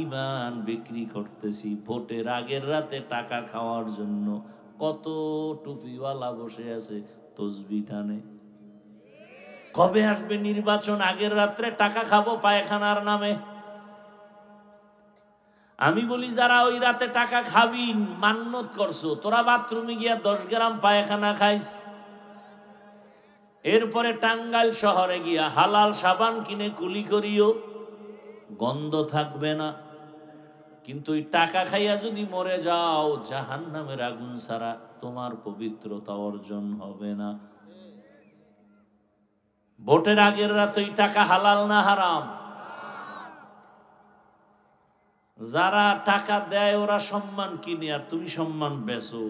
ঈমান বিক্রি করতেছি। ভোটের আগের রাতে টাকা খাওয়ার জন্য কত টুপিওয়ালা বসে আছে তসবিহ টানে। কবে আসবে নির্বাচন, আগের রাত্রে টাকা খাবো পায়খানার নামে। আমি বলি, যারা ওই রাতে টাকা খাবি মান্যত করছো, তোরা বাথরুমে গিয়া 10 গ্রাম পায়খানা খাইস, এরপরে টাঙ্গাইল শহরে গিয়া হালাল সাবান কিনে কুলি করিও, গন্ধ থাকবে না। কিন্তু ওই টাকা খাইয়া যদি মরে যাও, জাহান্নামের আগুন ছাড়া তোমার পবিত্রতা অর্জন হবে না। ভোটের আগের রাত ওই টাকা হালাল না হারাম? যারা টাকা দেয় ওরা সম্মান কিনে, আর তুমি সম্মান বেচো।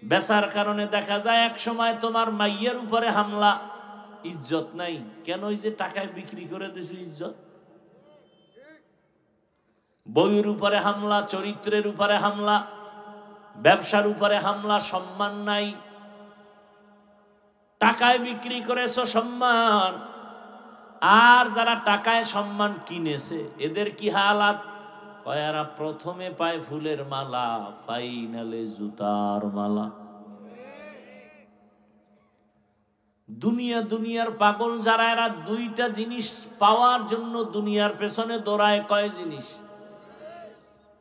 বেচার কারণে দেখা যায় এক সময় তোমার মাইয়ের উপরে হামলা, ইজ্জত নাই। কেন? ওই যে টাকায় বিক্রি করে দিছো ইজ্জত। বইয়ের উপরে হামলা, চরিত্রের উপরে হামলা, ব্যবসার উপরে হামলা, সম্মান নাই। টাকায় বিক্রি করেছো সম্মান। আর যারা টাকায় সম্মান কিনেছে, এদের কি হালাত? কয়ারা প্রথমে পায় ফুলের মালা, ফাইনালে জুতার মালা। দুনিয়ার পাগল যারা, এরা দুইটা জিনিস পাওয়ার জন্য দুনিয়ার পেছনে দৌড়ায়। কয় জিনিস?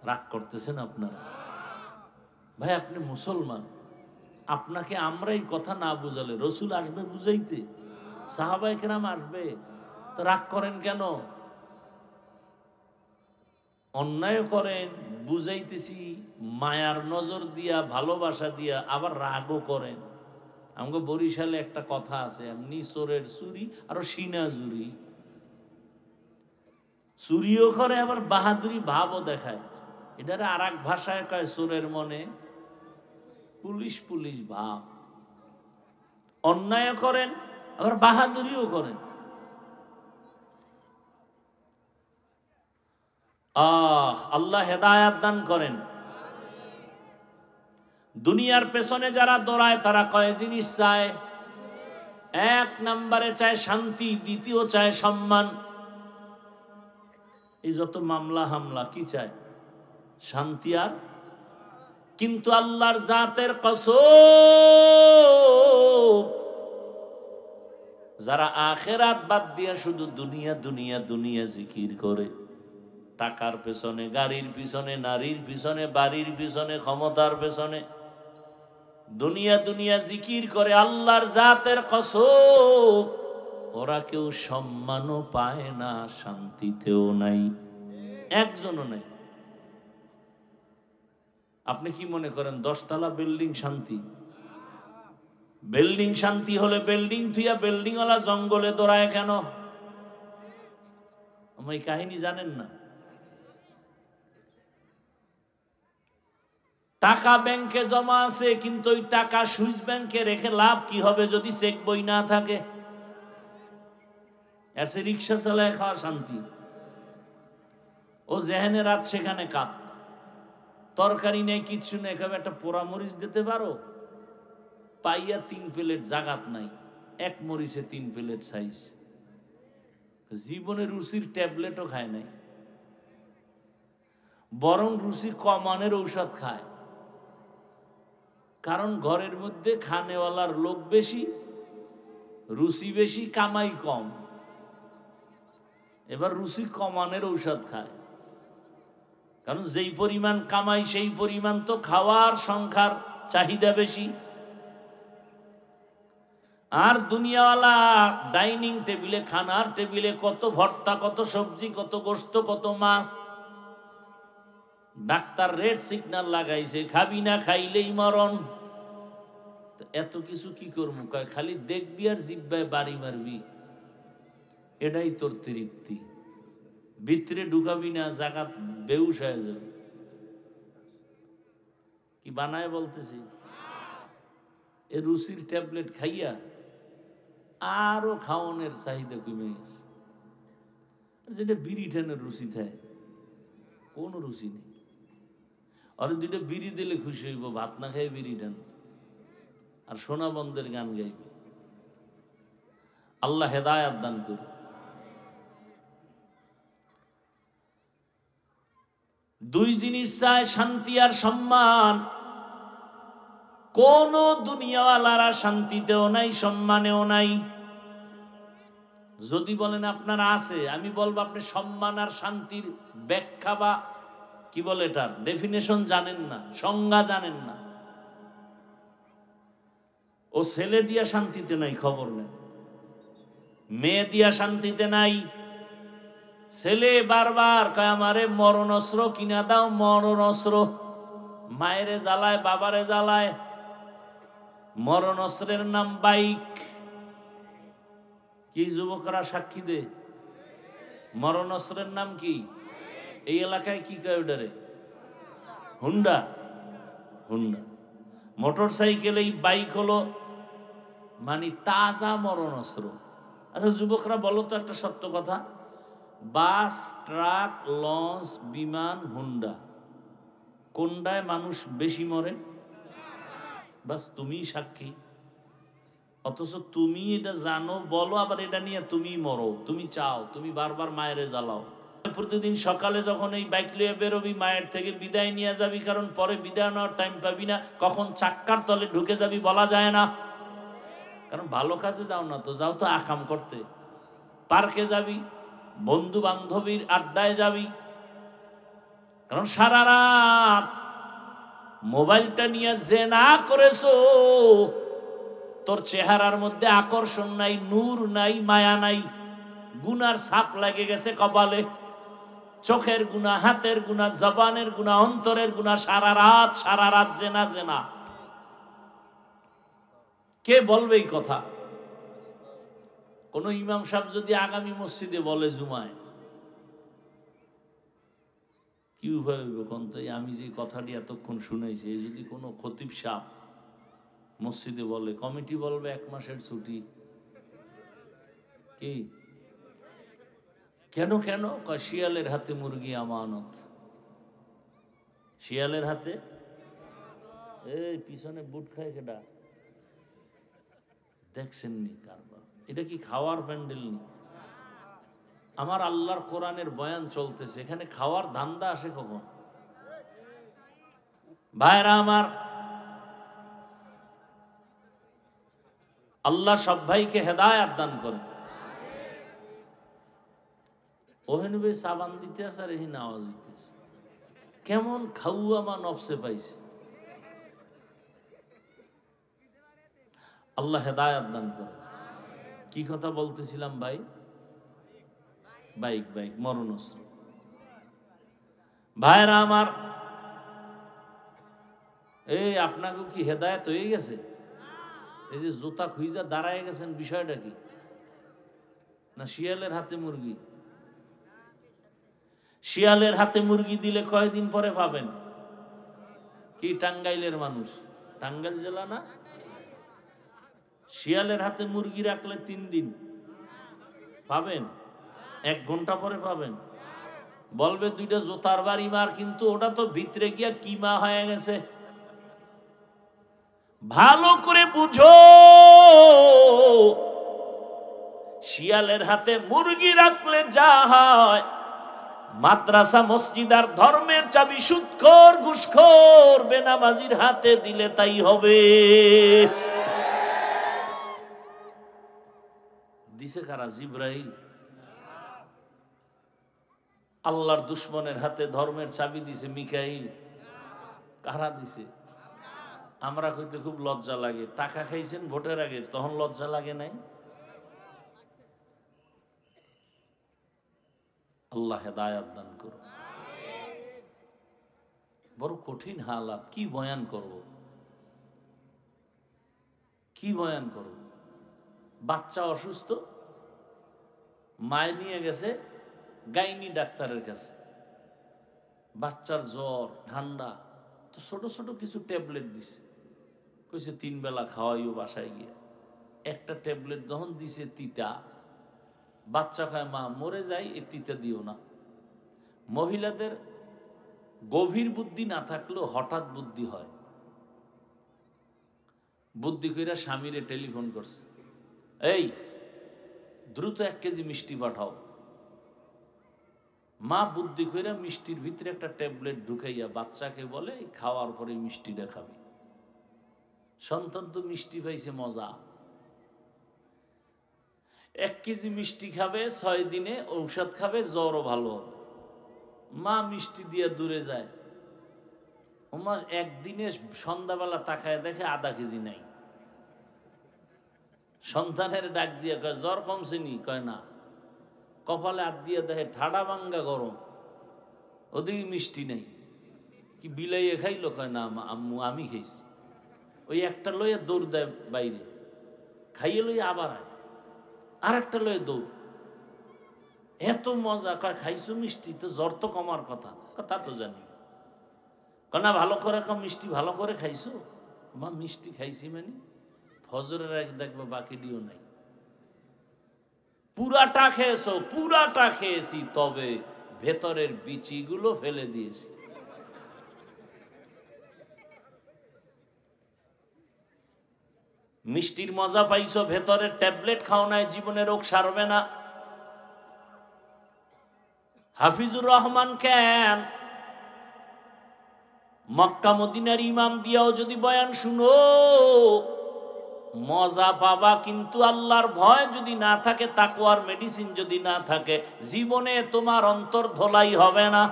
রাগ করতেছেন আপনারা? ভাই আপনি মুসলমান, আপনাকে আমরা এই কথা না বুঝালে রসুল আসবে বুঝাইতে? সাহাবায়ে কেরাম আসবে? তো রাগ করেন কেন? অন্যায় করেন, বুঝাইতেছি মায়ার নজর দিয়া, ভালোবাসা দিয়া, আবার রাগও করেন। আমাকে বরিশালে একটা কথা আছে, এমনি চোরের চুরি আরো সিনা জুরি। চুরিও করে আবার বাহাদুরি ভাবও দেখায়। এটারে আর এক ভাষায় কয় চোরের মনে পুলিশ পুলিশ ভাব। অন্যায় করেন আবার বাহাদুরিও করেন। আল্লাহ হেদায়াত দান করেন। দুনিয়ার পেছনে যারা দৌড়ায় তারা কয় জিনিস চায়? এক নম্বরে চায় শান্তি, দ্বিতীয় চায় সম্মান। এই যত মামলা হামলা কি চায়? শান্তি। আর কিন্তু আল্লাহর জাতের কসম, যারা আখিরাত বাদ দিয়া শুধু দুনিয়া দুনিয়া দুনিয়া জিকির করে, টাকার পেছনে, গাড়ির পিছনে, নারীর পিছনে, বাড়ির পিছনে, ক্ষমতার পেছনে দুনিয়া দুনিয়া জিকির করে, আল্লাহর জাতের কসম ওরা কেউ সম্মানও পায় না, শান্তিতেও নাই, একজনও নাই। আপনি কি মনে করেন 10 তলা বিল্ডিং শান্তি? বিল্ডিং শান্তি হলে বিল্ডিং থুইয়া বিল্ডিং ওয়ালা জঙ্গলে দৌড়ায় কেন? আমি এই কাহিনী জানেন না? টাকা ব্যাংকে জমা আছে, কিন্তু ওই টাকা সুইস ব্যাংকে রেখে লাভ কি হবে যদি চেক বই না থাকে? এসে রিক্সা চালায় খাওয়া শান্তি। ও যেখানে রাত সেখানে কাত, তরকারি নেই, কিচ্ছু নেই, খাবে একটা পোড়া মরিচ দিতে পারো, পাইয়া 3 প্লেট, জাগাত নাই, 1 মরিচে 3 প্লেট সাইজ। জীবনে রুচির ট্যাবলেটও খায় নাই, বরং রুচি কমানোর ঔষধ খায়। কারণ ঘরের মধ্যে খানেওয়ালার লোক বেশি, রুচি বেশি, কামাই কম। এবার রুচি কমানোর ঔষধ খায়, কারণ যেই পরিমাণ কামাই সেই পরিমাণ তো খাওয়ার সংখ্যার চাহিদা বেশি। আর দুনিয়াওয়ালা ডাইনিং টেবিলে, খানার টেবিলে কত ভর্তা, কত সবজি, কত গোশত, কত মাছ। ডাক্তার রেড সিগন্যাল লাগাইছে, খাবি না খাইলেই মরণ। এত কিছু কি করবো? খালি দেখবি আর জিব্বায় বাড়ি মারবি, এটাই তোর তৃপ্তি। ভিতরে ঢুকাবি না, জাকাত বেউস হয়ে যাবে। কি বানায় বলতেছি, এ রুচির ট্যাবলেট খাইয়া আরো খাওয়ানোর চাহিদা কমে গেছে। যেটা বিড়ি ঠানের রুচি থাকে, কোন রুচি নেই। আর দুইটা বিড়ি দিলে খুশি হইব, ভাত না খাই বিড়ি টান, আর সোনা বন্ধের গান গাইবে। আল্লাহ হেদায়াত দান করে। দুই জিনিস চায়, শান্তি আর সম্মান। কোন দুনিয়াওয়ালারা শান্তিতেও নাই, সম্মানেও নাই। যদি বলেন আপনার আছে, আমি বলবো আপনি সম্মান আর শান্তির ব্যাখ্যা বা কি বলে এটার ডেফিনেশন জানেন না, সংজ্ঞা জানেন না। ও ছেলে দিয়া শান্তিতে নাই, খবর নেই। মেয়ে দিয়া শান্তিতে নাই। ছেলে বারবার কয় আমারে মরণ অস্ত্র কিনা দাও, মরণ অস্ত্র। মায়েরে জ্বালায়, বাবারে জ্বালায়। মরণ অস্ত্রের নাম বাইক। কি যুবকরা সাক্ষী দে, মরণ অস্ত্রের নাম কি? এই এলাকায় কি কয় ওটারে? হুন্ডা। হুন্ডা মোটর সাইকেল, এই বাইক হলো মানে তাজা মরণ অস্ত্র। আচ্ছা যুবকরা বলো তো একটা সত্য কথা, বাস, ট্রাক, লঞ্চ, বিমান, হুন্ডা, কোনটায় মানুষ বেশি মরে? বাস তুমিই সাক্ষী। অথচ তুমি এটা জানো, বলো আবার এটা নিয়ে তুমি মরো, তুমি চাও, তুমি বারবার মায়েরে জ্বালাও। প্রতিদিন সকালে যখন এই বাইক লিয়ে বেরোবি, মায়ের থেকে বিদায় নিয়ে যাবি, কারণ পরে বিদায় নেওয়ার টাইম পাবি না, কখন চাক্কার তলে ঢুকে যাবি বলা যায় না। কারণ ভালো কাজে যাও না তো, যাও তো আকাম করতে। পার্কে যাবি, বন্ধু বান্ধবীর আড্ডায় যাবি, কারণ সারা রাত মোবাইলটা নিয়ে যে না করেছো, তোর চেহারার মধ্যে আকর্ষণ নাই, নূর নাই, মায়া নাই। গুনার ছাপ লাগে গেছে কপালে। চোখের গুনাহ, হাতের গুনাহ, জবানের গুনাহ, অন্তরের গুনাহ, সারা রাত জেনা জেনা। কে বলবে এই কথা? কোন ইমাম সাহেব যদি আগামী মসজিদে বলে জুমায়, কি উপায় হইব কোন? তো আমি যে কথাটি এতক্ষণ শুনাইছি, এই যদি কোনো খতিব সাহেব মসজিদে বলে, কমিটি বলবে 1 মাসের ছুটি। কি কেন কেন? কয় শিয়ালের হাতে মুরগি আমানত। শিয়ালের হাতে, এই পিছনে বুট খায় কেডা? দেখছেন নি কারবার? এটা কি খাওয়ার প্যান্ডেল নি? আমার আল্লাহর কোরআনের বয়ান চলতেছে, এখানে খাওয়ার ধান্দা আসে কখন? ভাইরা আমার, আল্লাহ সব ভাইকে হেদায়াত দান করে। ওহেনবে সাবান দিতে আছে আর এহিন আওয়াজ হইতেছে, কেমন খাউয়া মা নফসে পাইছে। আল্লাহ হেদায়াত দান করে। কি কথা বলতেছিলাম ভাই? বাইক, বাইক মরণ অস্ত্র। ভাইরা আমার, এই আপনাকে কি হেদায়েত হয়ে গেছে? এই যে জোতা খুইজা দাঁড়ায় গেছেন, বিষয়টা কি? না শিয়ালের হাতে মুরগি? শিয়ালের হাতে মুরগি দিলে কয়দিন পরে পাবেন? কি টাঙ্গাইলের মানুষ? টাঙ্গাইল জেলা না? শিয়ালের হাতে মুরগি রাখলে 3 দিন পাবেন, 1 ঘন্টা পরে পাবেন। বলবে 2টা জোতার বাড়ি মার, কিন্তু ওটা তো ভিতরে গিয়া কিমা হয়ে গেছে। ভালো করে বুঝো, শিয়ালের হাতে মুরগি রাখলে যা হয়, মাদ্রাসা, মসজিদ আর ধর্মের চাবি সুদখোর, ঘুষখোর, বেনামাজির হাতে দিলে তাই হবে। দিছে কারা? জিব্রাইল। আল্লাহর দুশ্মনের হাতে ধর্মের চাবি দিছে মিকাইল। কারা দিছে? আমরা কইতে খুব লজ্জা লাগে। টাকা খাইছেন ভোটের আগে, তখন লজ্জা লাগে নাই? আল্লাহ হেদায়াত দান করুন। বড় কঠিন হালাত, কি বয়ান করব, কি বয়ান করব? বাচ্চা অসুস্থ, মায় নিয়ে গেছে গাইনি ডাক্তারের কাছে, বাচ্চার জ্বর ঠান্ডা, তো ছোট ছোট কিছু ট্যাবলেট দিছে, কইছে 3 বেলা খাওয়াইও বাসায় গিয়ে। একটা ট্যাবলেট যখন দিছে তিতা, বাচ্চা খায় মা মরে যায়, এই তিতা দিও না। মহিলাদের গভীর বুদ্ধি না থাকলেও হঠাৎ বুদ্ধি হয়। বুদ্ধি কইরা স্বামীরে টেলিফোন করছে, এই দ্রুত 1 কেজি মিষ্টি পাঠাও। মা বুদ্ধি কইরা মিষ্টির ভিতরে একটা ট্যাবলেট ঢুকাইয়া বাচ্চাকে বলে খাওয়ার পরে মিষ্টিটা খাবি। সন্তান তো মিষ্টি পাইছে মজা, 1 কেজি মিষ্টি খাবে, 6 দিনে ঔষধ খাবে, জ্বরও ভালো হবে। মা মিষ্টি দিয়ে দূরে যায়, ওমা একদিনে সন্ধ্যাবেলা তাকায় দেখে আধা কেজি নাই। সন্তানের ডাক দিয়ে কয় জ্বর কমছে নি? কয় না। কপালে হাত দিয়ে দেখে ঠাডা ভাঙ্গা গরম, ওদিকে মিষ্টি নেই। কি বিলাইয়ে খাইলো? কয় না আম্মু আমি খাইছি। ওই একটা লইয়া দৌড় দেয় বাইরে, খাইয়ে লইয়া আবার আয়, আর একটা লইয়া দৌড়। এত মজা। কয় খাইছো মিষ্টি? তো জ্বর তো কমার কথা। তা তো জানি না, ভালো করে খাও মিষ্টি, ভালো করে খাইছো? মা মিষ্টি খাইছি মানে ফজরের আগে দেখবো বাকি দিও নাই। পুরাটা খেয়েছো? পুরাটা খেয়েছি, তবে ভেতরের বিচিগুলো ফেলে দিয়েছি। মিষ্টির মজা পাইছো, ভেতরের ট্যাবলেট খাও নাই, জীবনে রোগ সারবে না। হাফিজুর রহমান কেন মক্কা মদিনার ইমাম দিয়াও যদি বয়ান শুনো মজা পাবা, কিন্তু আল্লাহর ভয় যদি না থাকে, তাকওয়ার মেডিসিন যদি না থাকে, জীবনে তোমার অন্তর ধোলাই হবে না।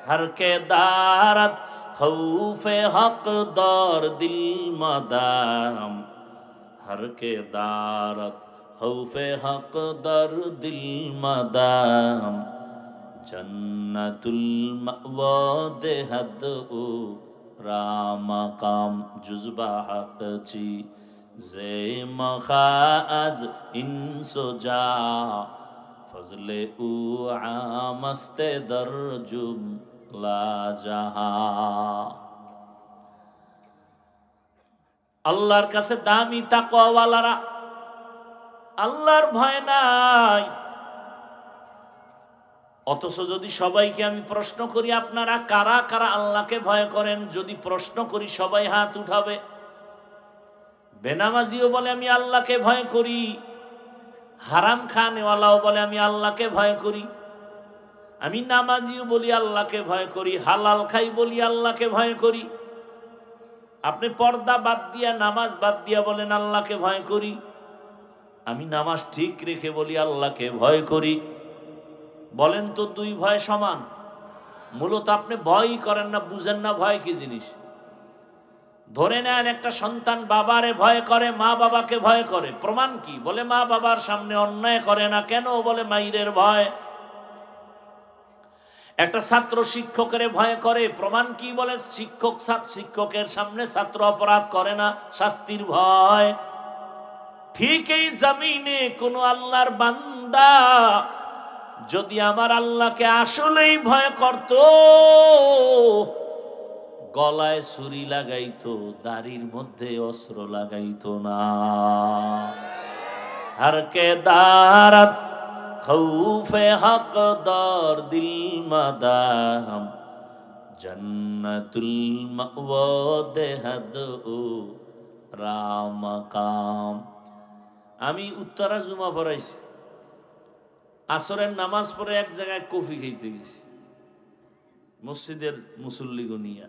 হর কে দারত খৌফে হক দর দিল মাদাম, হর কে দারত খৌফে হক দর দিল মাদাম, জন্নতুল মাওয়া দেহদ ও রামাকাম জুজবা হক চি জে মখাজ ইনসোজা ফজলে উ আমস্তে দরজুম লা জাহা। আল্লাহর কাছে দামি তাকওয়াওয়ালারা, আল্লাহর ভয় নাই। অথচ যদি সবাইকে আমি প্রশ্ন করি আপনারা কারা কারা আল্লাহকে ভয় করেন, যদি প্রশ্ন করি সবাই হাত উঠাবে। বেনামাজিও বলে আমি আল্লাহকে ভয় করি, হারাম খানেওয়ালাও বলে আমি আল্লাহকে ভয় করি, আমি নামাজিও বলি আল্লাহকে ভয় করি, হালাল খাই বলি আল্লাহকে ভয় করি। আপনি পর্দা বাদ দিয়া নামাজ বাদ দিয়া বলেন আল্লাহকে ভয় করি, আমি নামাজ ঠিক রেখে বলি আল্লাহকে ভয় করি। বলেন তো দুই ভয় সমান? মূলত আপনি ভয়ই করেন না, বুঝেন না ভয় কি জিনিস। ধরে নেন একটা সন্তান বাবারে ভয় করে, মা বাবাকে ভয় করে, প্রমাণ কি? বলে মা বাবার সামনে অন্যায় করে না। কেন? বলে মাইরের ভয়। একটা ছাত্র শিক্ষকের ভয় করে, প্রমাণ কি? বলে শিক্ষকের সামনে ছাত্র অপরাধ করে না, শাস্তির ভয়। ঠিক এই জমিনে কোন আল্লাহর বান্দা যদি আমার আল্লাহকে আসলেই ভয় করত, গলায় ছুরি লাগাইতো, দাড়ির মধ্যে অস্ত্র লাগাইতো না। হর কে দারত খৌফে হক দর দিল মাদাম, জন্নতুল মাওয়া দেহদ ও রামাকাম। আমি উত্তরা জুমা পড়াইছি, আসরের নামাজ পড়ে এক জায়গায় কফি খাইতে গেছি, মসজিদের মুসল্লিগো নিয়া।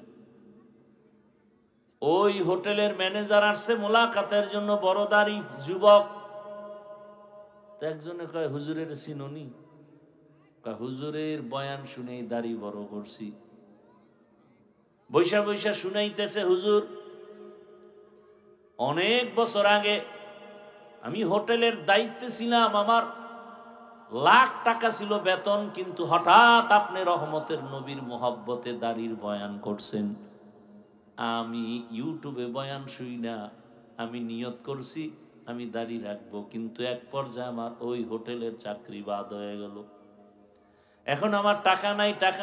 ওই হোটেলের ম্যানেজার আসছে মোলাকাতের জন্য, বড় দাড়ি যুবক। তো একজনে কয় হুজুরের চিননি? কয় হুজুরের বয়ান শুনেই দাড়ি বড় করছি। বৈশা বৈশা শুনাইতেছে, হুজুর অনেক বছর আগে আমি হোটেলের দায়িত্বে ছিলাম, আমার লাখ টাকা ছিল বেতন, কিন্তু হঠাৎ আপনি রহমতের নবীর মোহাব্বতে দাড়ির বয়ান করছেন। আমি ইউটিউবে বয়ান শুই না, আমি নিয়ত করছি আমি দাড়ি রাখবো, কিন্তু এক পর্যায়ে আমার ওই হোটেলের চাকরি বাদ হয়ে গেল। এখন আমার টাকা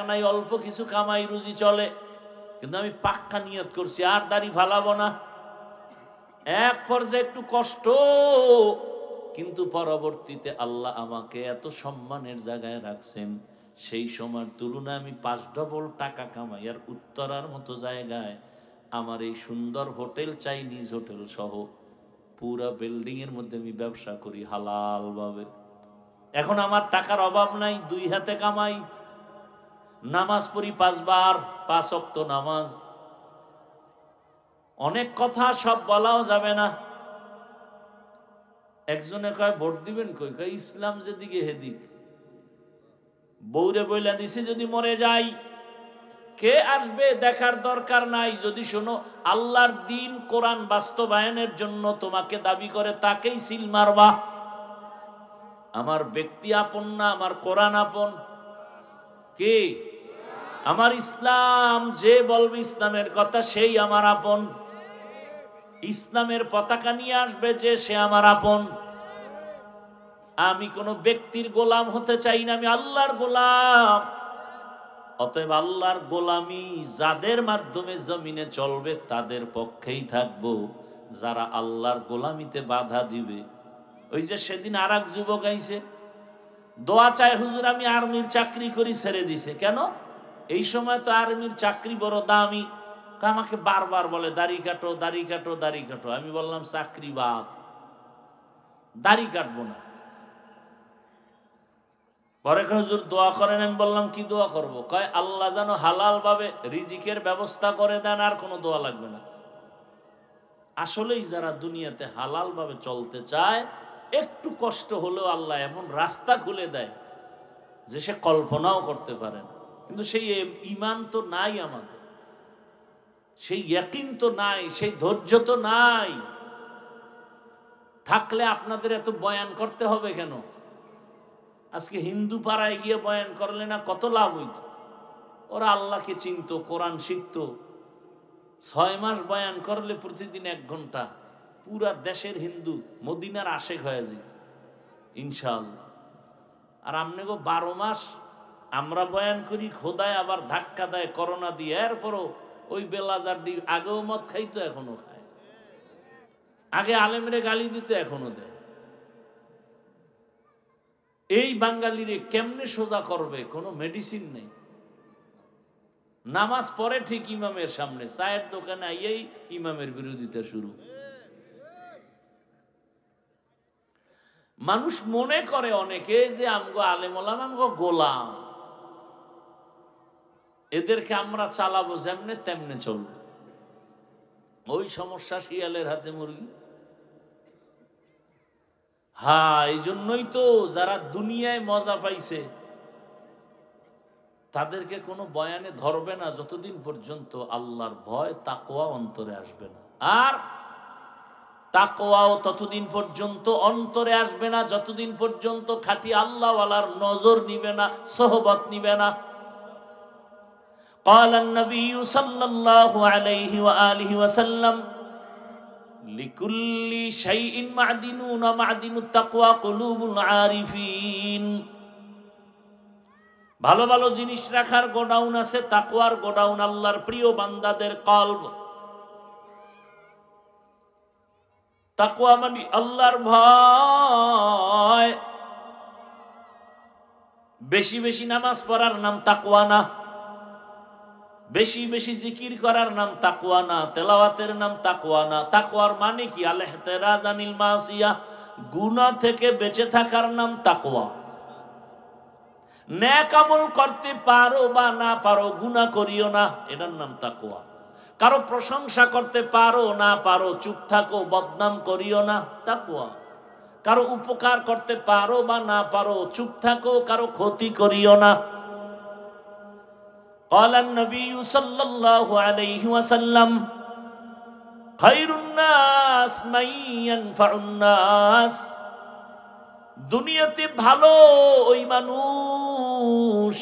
নাই, অল্প কিছু কামাই রুজি চলে, কিন্তু আমি পাক্কা নিয়ত করছি আর দাড়ি ফালাবো না। এক পর্যায়ে একটু কষ্ট, কিন্তু পরবর্তীতে আল্লাহ আমাকে এত সম্মানের জায়গায় রাখছেন, সেই সময়ের তুলনায় আমি 5 ডবল টাকা কামাই। আর উত্তরার মতো জায়গায় আমার এই সুন্দর হোটেল, চাইনিজ হোটেল সহ পুরা বিল্ডিং এর মধ্যে আমি ব্যবসা করি হালাল ভাবে। এখন আমার টাকার অভাব নাই, 2 হাতে কামাই, নামাজ পড়ি 5 বার, 5 ওয়াক্ত নামাজ। অনেক কথা সব বলাও যাবে না। একজনে কয় ভোট দিবেন কই? কয় ইসলাম যেদিকে হেদিক। বউরে বইলা দিছে যদি মরে যাই কে আসবে দেখার দরকার নাই, যদি শোনো আল্লাহর দিন কোরআন বাস্তবায়নের জন্য তোমাকে দাবি করে তাকেই সিল মারবা। আমার ব্যক্তি আপন না, আমার কোরআন আপন। কি? আমার ইসলাম, যে বলবে ইসলামের কথা সেই আমার আপন। ইসলামের পতাকা নিয়ে আসবে যে, সে আমার আপন। আমি কোনো ব্যক্তির গোলাম হতে চাই না, আমি আল্লাহর গোলাম। অতএব আল্লাহর গোলামি যাদের মাধ্যমে জমিনে চলবে তাদের পক্ষেই থাকবো। যারা আল্লাহর গোলামিতে বাধা দিবে, ওই যে সেদিন আর এক যুবক আইছে, দোয়া চায় হুজুর আমি আর্মির চাকরি করি, ছেড়ে দিছে। কেন? এই সময় তো আর্মির চাকরি বড় দামি। আমাকে বারবার বলে দাড়ি কাটো, দাড়ি কাটো, দাড়ি কাটো। আমি বললাম চাকরি বাদ, দাড়ি কাটবো না। পরে হুজুর দোয়া করেন। আমি বললাম কি দোয়া করব? কয় আল্লাহ যেন হালাল ভাবে রিজিকের ব্যবস্থা করে দেন, আর কোনো দোয়া লাগবে না। আসলেই যারা দুনিয়াতে হালাল ভাবে চলতে চায়, একটু কষ্ট হলেও আল্লাহ এমন রাস্তা খুলে দেয় যে সে কল্পনাও করতে পারে না। কিন্তু সেই ঈমান তো নাই আমাদের, সেই ইয়াকিন তো নাই, সেই ধৈর্য তো নাই। থাকলে আপনাদের এত বয়ান করতে হবে কেন? আজকে হিন্দু পাড়ায় গিয়ে বয়ান করলে না কত লাভ হইত। ওরা আল্লাহকে চিনতো, কোরআন শিখতো। 6 মাস বয়ান করলে প্রতিদিন 1 ঘন্টা, পুরা দেশের হিন্দু মদিনার আশেক হয়ে যেত ইনশাআল্লাহ। আর আমনেগো 12 মাস আমরা বয়ান করি, খোদায় আবার ধাক্কা দেয় করোনা দিয়ে। এরপরও ওই বেলাজার দি আগেও মদ খাইতো, এখনো খায়। আগে আলেমরে গালি দিত, এখনো দেয়। এই বাঙালিরে কেমনে সোজা করবে? কোনো মেডিসিন নেই। নামাজ পড়ে ঠিক ইমামের সামনে, চায়ের দোকানে আইয়েই ইমামের বিরোধিতা শুরু। মানুষ মনে করে অনেকে যে আমগো আলেম ওলামা আমগো গোলাম, এদেরকে আমরা চালাবো যেমনে তেমনে চলবে। ওই সমস্যা শিয়ালের হাতে মুরগি। হ্যাঁ, এই জন্যই তো যারা দুনিয়ায় মজা পাইছে তাদেরকে কোনো বয়ানে ধরবে না যতদিন পর্যন্ত আল্লাহর ভয় তাকওয়া অন্তরে আসবে না। আর তাকওয়াও ততদিন পর্যন্ত অন্তরে আসবে না যতদিন পর্যন্ত খাঁটি আল্লাহওয়ালার নজর নিবে না, সোহবত নিবে না। قال النبي صلى الله عليه وآله وسلم لكل شيء معدنون معدن التقوى قلوب العارفين। ভালো ভালো জিনিস রাখার গোডাউন আছে, তাকওয়ার গোডাউন আল্লাহর প্রিয় বান্দাদের কলব। তাকওয়া মানে আল্লাহর ভয়। বেশি বেশি নামাজ পড়ার নাম তাকওয়া না, বেশি বেশি জিকির করার নাম তাকওয়া না, তেলাওয়াতের নাম তাকওয়া না। তাকওয়ার মানে কি? আল ইহতিরাজ আনিল মাসিয়া, গুনাহ থেকে বেঁচে থাকার নাম তাকওয়া। নেক আমল করতে পারো বা না পারো, গুনাহ করিও না, এটার নাম তাকওয়া। কারো প্রশংসা করতে পারো না পারো, চুপ থাকো, বদনাম করিও না, তাকওয়া। কারো উপকার করতে পারো বা না পারো, চুপ থাকো, কারো ক্ষতি করিও না। قال النبي صلى الله عليه وسلم خير الناس من ينفع الناس। দুনিয়াতে ভালো ওই মানুষ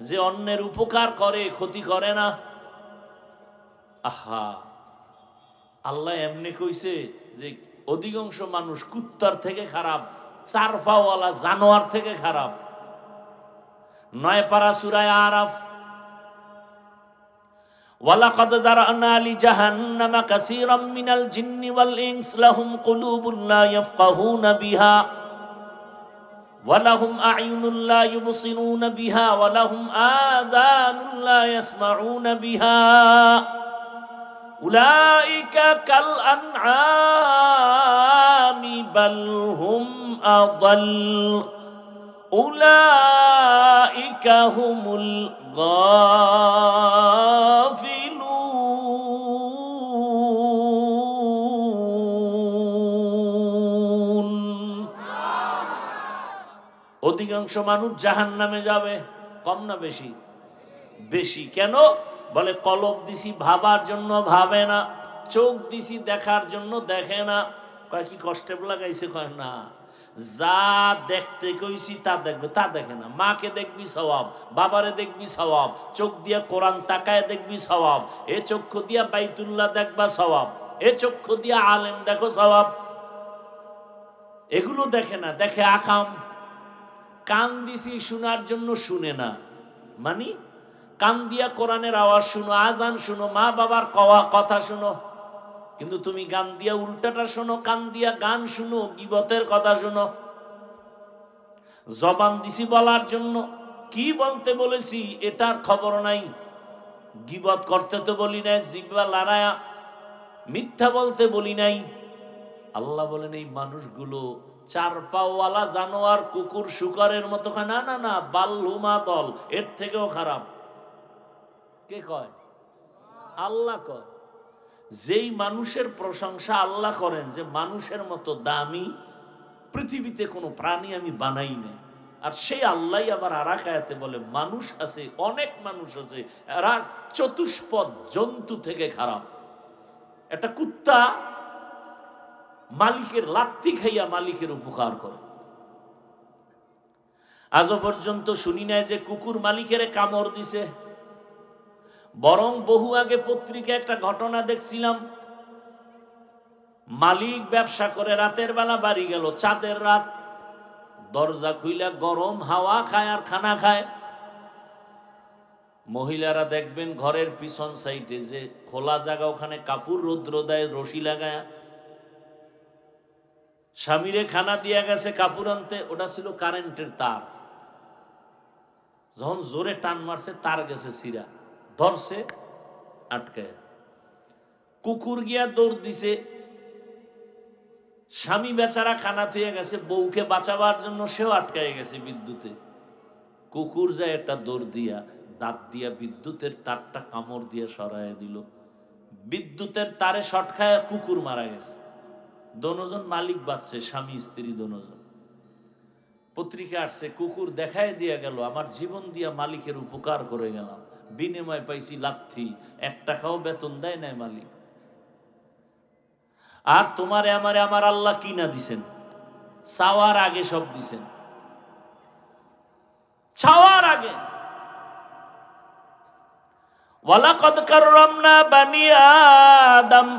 যে অন্যের উপকার করে, ক্ষতি করে না। আহা, আল্লাহ এমনি কইছে যে অধিকাংশ মানুষ কুত্তার থেকে খারাপ, 4 পাওয়ালা জানোয়ার থেকে খারাপ। 9 পারা সূরা আরাফ। ওয়ালাকাদ যারানা লিজাহান্নামা কাসীরাম মিনাল জিন্নি ওয়াল ইনস লাহুম কুলুবুন লা ইয়াফকাহুনা বিহা ওয়া লাহুম আ'য়ুনুন লা ইউবসিরুনা বিহা ওয়া লাহুম আযানুন লা ইয়াসমাউনা বিহা উলাইকা কাল আনআমি বাল হুম আযাল উলাইকা হুমুল গাফিলুন। অধিকাংশ মানুষ জাহান্নামে যাবে, কম না বেশি? বেশি। কেন? বলে কলব দিছি ভাবার জন্য ভাবে না, চোখ দিছি দেখার জন্য দেখে না। কয় কি কষ্টে লাগাইছে? কয় না, যা দেখতে কইছি তা দেখবে, তা দেখে না। মাকে দেখবি সওয়াব, বাবারে দেখবি সওয়াব, চোখ দিয়া কোরআন তাকায় দেখবি সওয়াব, এ চক্ষু দিয়া বাইতুল্লাহ দেখবা সওয়াব, এ চক্ষু দিয়া আলেম দেখো সওয়াব। এগুলো দেখে না, দেখে আকাম। কান দিছি শোনার জন্য শুনে না, মানে কান দিয়া কোরআনের আওয়াজ শুনো, আজান শুনো, মা বাবার কথা শুনো, কিন্তু তুমি গান দিয়া উল্টাটা শোনো, কান দিয়া গান শুনো, গীবতের কথা শুনো। জবান দিছি বলার জন্য, কি বলতে বলেছি এটার খবর নাই। গীবত করতে তো বলি নাই, জিহ্বা লড়ায়া মিথ্যা বলতে বলি নাই। আল্লাহ বলেন এই মানুষগুলো 4 পাওয়ালা জানোয়ার, কুকুর শুকরের মতো। না না না, বাল্লুমা দল, এর থেকেও খারাপ। কে কয়? আল্লাহ কয়। যেই মানুষের প্রশংসা আল্লাহ করেন যে মানুষের মতো দামি পৃথিবীতে কোনো প্রাণী আমি বানাই না, আর সেই আল্লাহ আবার আরেক আয়াতে বলে মানুষ আছে, অনেক মানুষ আছে, এরা চতুষ্পদ জন্তু থেকে খারাপ। একটা কুত্তা মালিকের লাত্তি খাইয়া মালিকের উপকার করে। আজও পর্যন্ত শুনি নাই যে কুকুর মালিকের কামড় দিছে। বরং বহু আগে পত্রিকায় একটা ঘটনা দেখছিলাম, মালিক ব্যবসা করে রাতের বেলা বাড়ি গেল, চাঁদের রাত, দরজা খুইলা গরম হাওয়া খায় আর খানা খায়। মহিলারা দেখবেন ঘরের পিছন সাইডে যে খোলা জায়গা, ওখানে কাপড় রৌদ্র দেয় রশি লাগায়। স্বামীরে খানা দিয়া গেছে কাপড় আনতে, ওটা ছিল কারেন্টের তার। যখন জোরে টান মারছে তার গেছে ছিঁড়া, ধরছে আটকায়। কুকুর গিয়া দৌড় দিছে, স্বামী বেচারা খানা থুয়ে গেছে, বউকে বাঁচাবার জন্য সেও আটকায় গেছে বিদ্যুতে। কুকুর যায় একটা দৌড় দিয়া দাঁত দিয়া বিদ্যুতের তারটা কামড় দিয়ে সরাইয়া দিল। বিদ্যুতের তারে শর্ট খায় কুকুর মারা গেছে। দোনোজন মালিক বাঁচছে, স্বামী স্ত্রী দোনোজন। পত্রিকা আসছে, কুকুর দেখায় দিয়া গেল আমার জীবন দিয়া মালিকের উপকার করে গেলাম, বিনিময় পাইছি লাথি, 1 টাকাও বেতন দেয় নাই মালিক। আর তোমারে আমারে আমার আল্লাহ কি না দিছেন? চাওয়ার আগে সব দিছেন, চাওয়ার আগে। ওয়ালাকাদ কাররামনা বানি আদম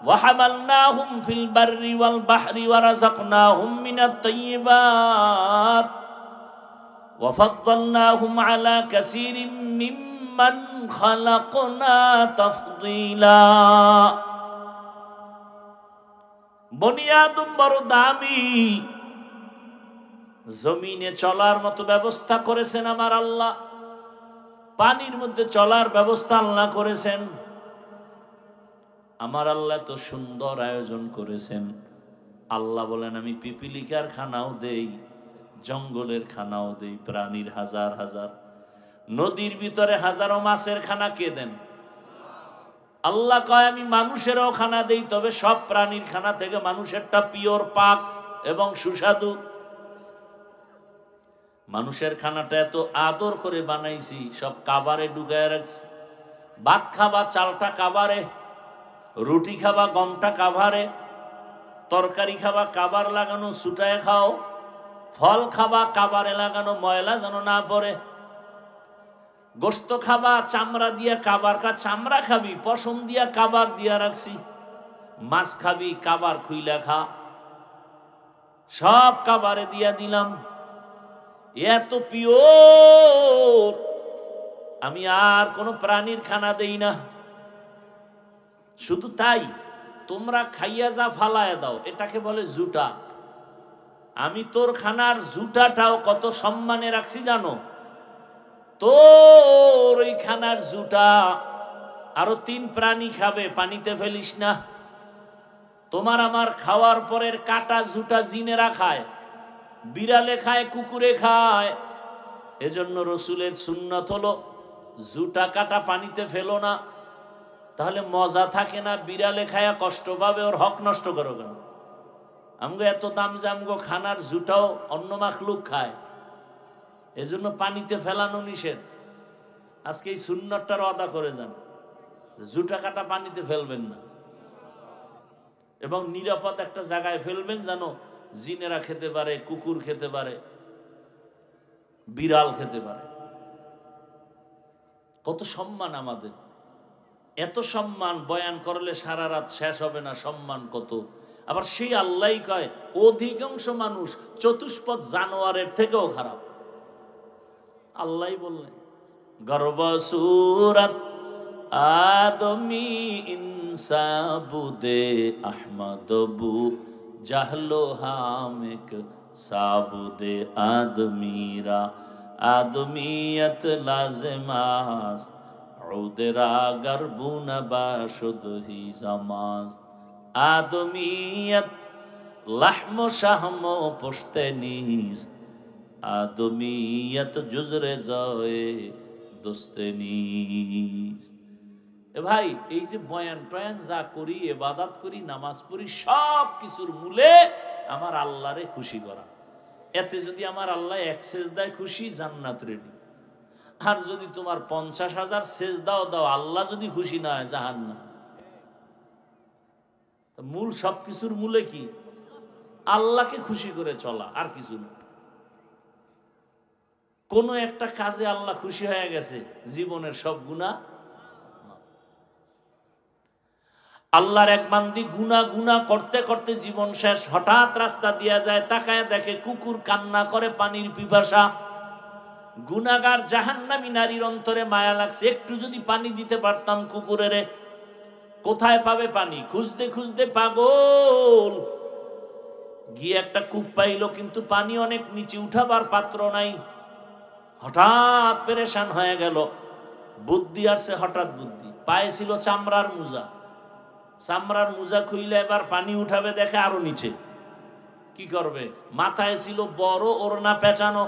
ওয়া হামালনাহুম ফিল বাররি ওয়াল বাহরি ওয়া রাযাকনাহুম মিনাত তাইয়্যিবাত ওয়া ফাদ্দালনাহুম আলা কাসীরিম মিম্মান খালাকনা তাফদীলা। বনি আদম বড় দামি, জমিনে চলার মতো ব্যবস্থা করেছেন আমার আল্লাহ, পানির মধ্যে চলার ব্যবস্থা আল্লাহ করেছেন। আমার আল্লাহ তো সুন্দর আয়োজন করেছেন। আল্লাহ বলেন আমি পিপিলিকার খানাও দেই, জঙ্গলের খানাও দেই, প্রাণীর হাজার হাজার, নদীর ভিতরে হাজারো মাছের খানা কে দেন? আল্লাহ কয় আমি মানুষেরও খানা দেই, তবে সব প্রাণীর খানা থেকে মানুষেরটা পিওর, পাক এবং সুস্বাদু। মানুষের খানাটা এত আদর করে বানাইছি, সব কাবারে ঢুকায় রাখছি। ভাত খাবা চালটা কাবারে, রুটি খাবা গমটা কাভারে, তরকারি খাবা কাবার লাগানো ছুটায় খাও, ফল খাবা কাবারে লাগানো ময়লা যেন না পড়ে, গোস্ত খাবা চামড়া দিয়া কাবার চামড়া খাবি পশম দিয়া কাবার দিয়া রাখছি, মাছ খাবি কাবার খুইলা খা, সব কাবারে দিয়া দিলাম। এত পিওর, আমি আর কোনো প্রাণীর খানা দেই না। শুধু তাই, তোমরা খাইয়া যা ফালায় দাও, এটাকে বলে জুটা। আমি তোর খানার জুটাটাও কত সম্মানে রাখছি জানো? তোর ওই খানার জুটা আরো 3 প্রাণী খাবে, পানিতে ফেলিস না। তোমার আমার খাওয়ার পরের কাটা জুটা জিনেরা খায়, বিড়ালে খায়, কুকুরে খায়। এজন্য রসুলের সুন্নত হলো জুটা কাটা পানিতে ফেলো না, তাহলে মজা থাকে না। বিড়ালে খায়া কষ্ট পাবে, ওর হক নষ্ট করো কেন? আমগো এত দাম যে আমগো খানার জুটাও অন্য মাখলুক খায়, এজন্য পানিতে ফেলানো নিষেধ। আজকে এই সুন্নতটার আদা করে যান, জুটা কাটা পানিতে ফেলবেন না, এবং নিরাপদ একটা জায়গায় ফেলবেন যেন জিনেরা খেতে পারে, কুকুর খেতে পারে, বিড়াল খেতে পারে। কত সম্মান আমাদের! এত সম্মান বয়ান করলে সারা রাত শেষ হবে না, সম্মান কত। আবার সেই আল্লাহ কয় অধিকাংশ মানুষ চতুষ্পদ জানোয়ারের থেকেও খারাপ। আল্লাহ বললেন গর্বসুরাত আদমি ইনসাবুদে আহমদবু জাহলো হামেক সাবুদে আদমিরা আদমিয়ত লাজমাস উদরা গরবুন বাশুদ হি জামাস আদমিয়ত লাহম শাহম পুশতে নিস্ত আদমিয়ত জুজরে জয়ে দোস্তে নিস্ত। এ ভাই, এই যে বয়ান টয়ান যা করি, ইবাদত করি, নামাজ পড়ি, সব কিছুর মূলে আমার আল্লাহরে খুশি করা। এতে যদি আমার আল্লাহ 1 সেজদায় খুশি, জান্নাত রেডি। আর যদি তোমার 50,000 সেজদাও দাও, আল্লাহ যদি খুশি না হয়, জাহান্নাম। মূল সবকিছুর মূলে কি? আল্লাহকে খুশি করে চলা, আর কিছু না। কোন একটা কাজে আল্লাহ খুশি হয়ে গেছে, জীবনের সব গুনাহ। আল্লাহর এক বান্দি গুনাহ করতে করতে জীবন শেষ, হঠাৎ রাস্তা দিয়া যায়, তাকায় দেখে কুকুর কান্না করে পানির পিপাসা। গুনাহগার জাহান্নামী নারীর অন্তরে মায়া লাগছে, একটু যদি পানি দিতে পারতাম কুকুরেরে। কোথায় পাবে পানি? খুঁজতে খুঁজতে পাগল, গিয়ে একটা কূপ পাইল, কিন্তু পানি অনেক নিচে, উঠাবার পাত্র নাই। হঠাৎ পেরেশান হয়ে গেল, বুদ্ধি আসছে, হঠাৎ বুদ্ধি। পায়ে ছিল চামড়ার মোজা, চামড়ার মোজা খুইলে এবার পানি উঠাবে, দেখে আরো নিচে। কি করবে? মাথায় ছিল বড় ওড়না পেঁচানো।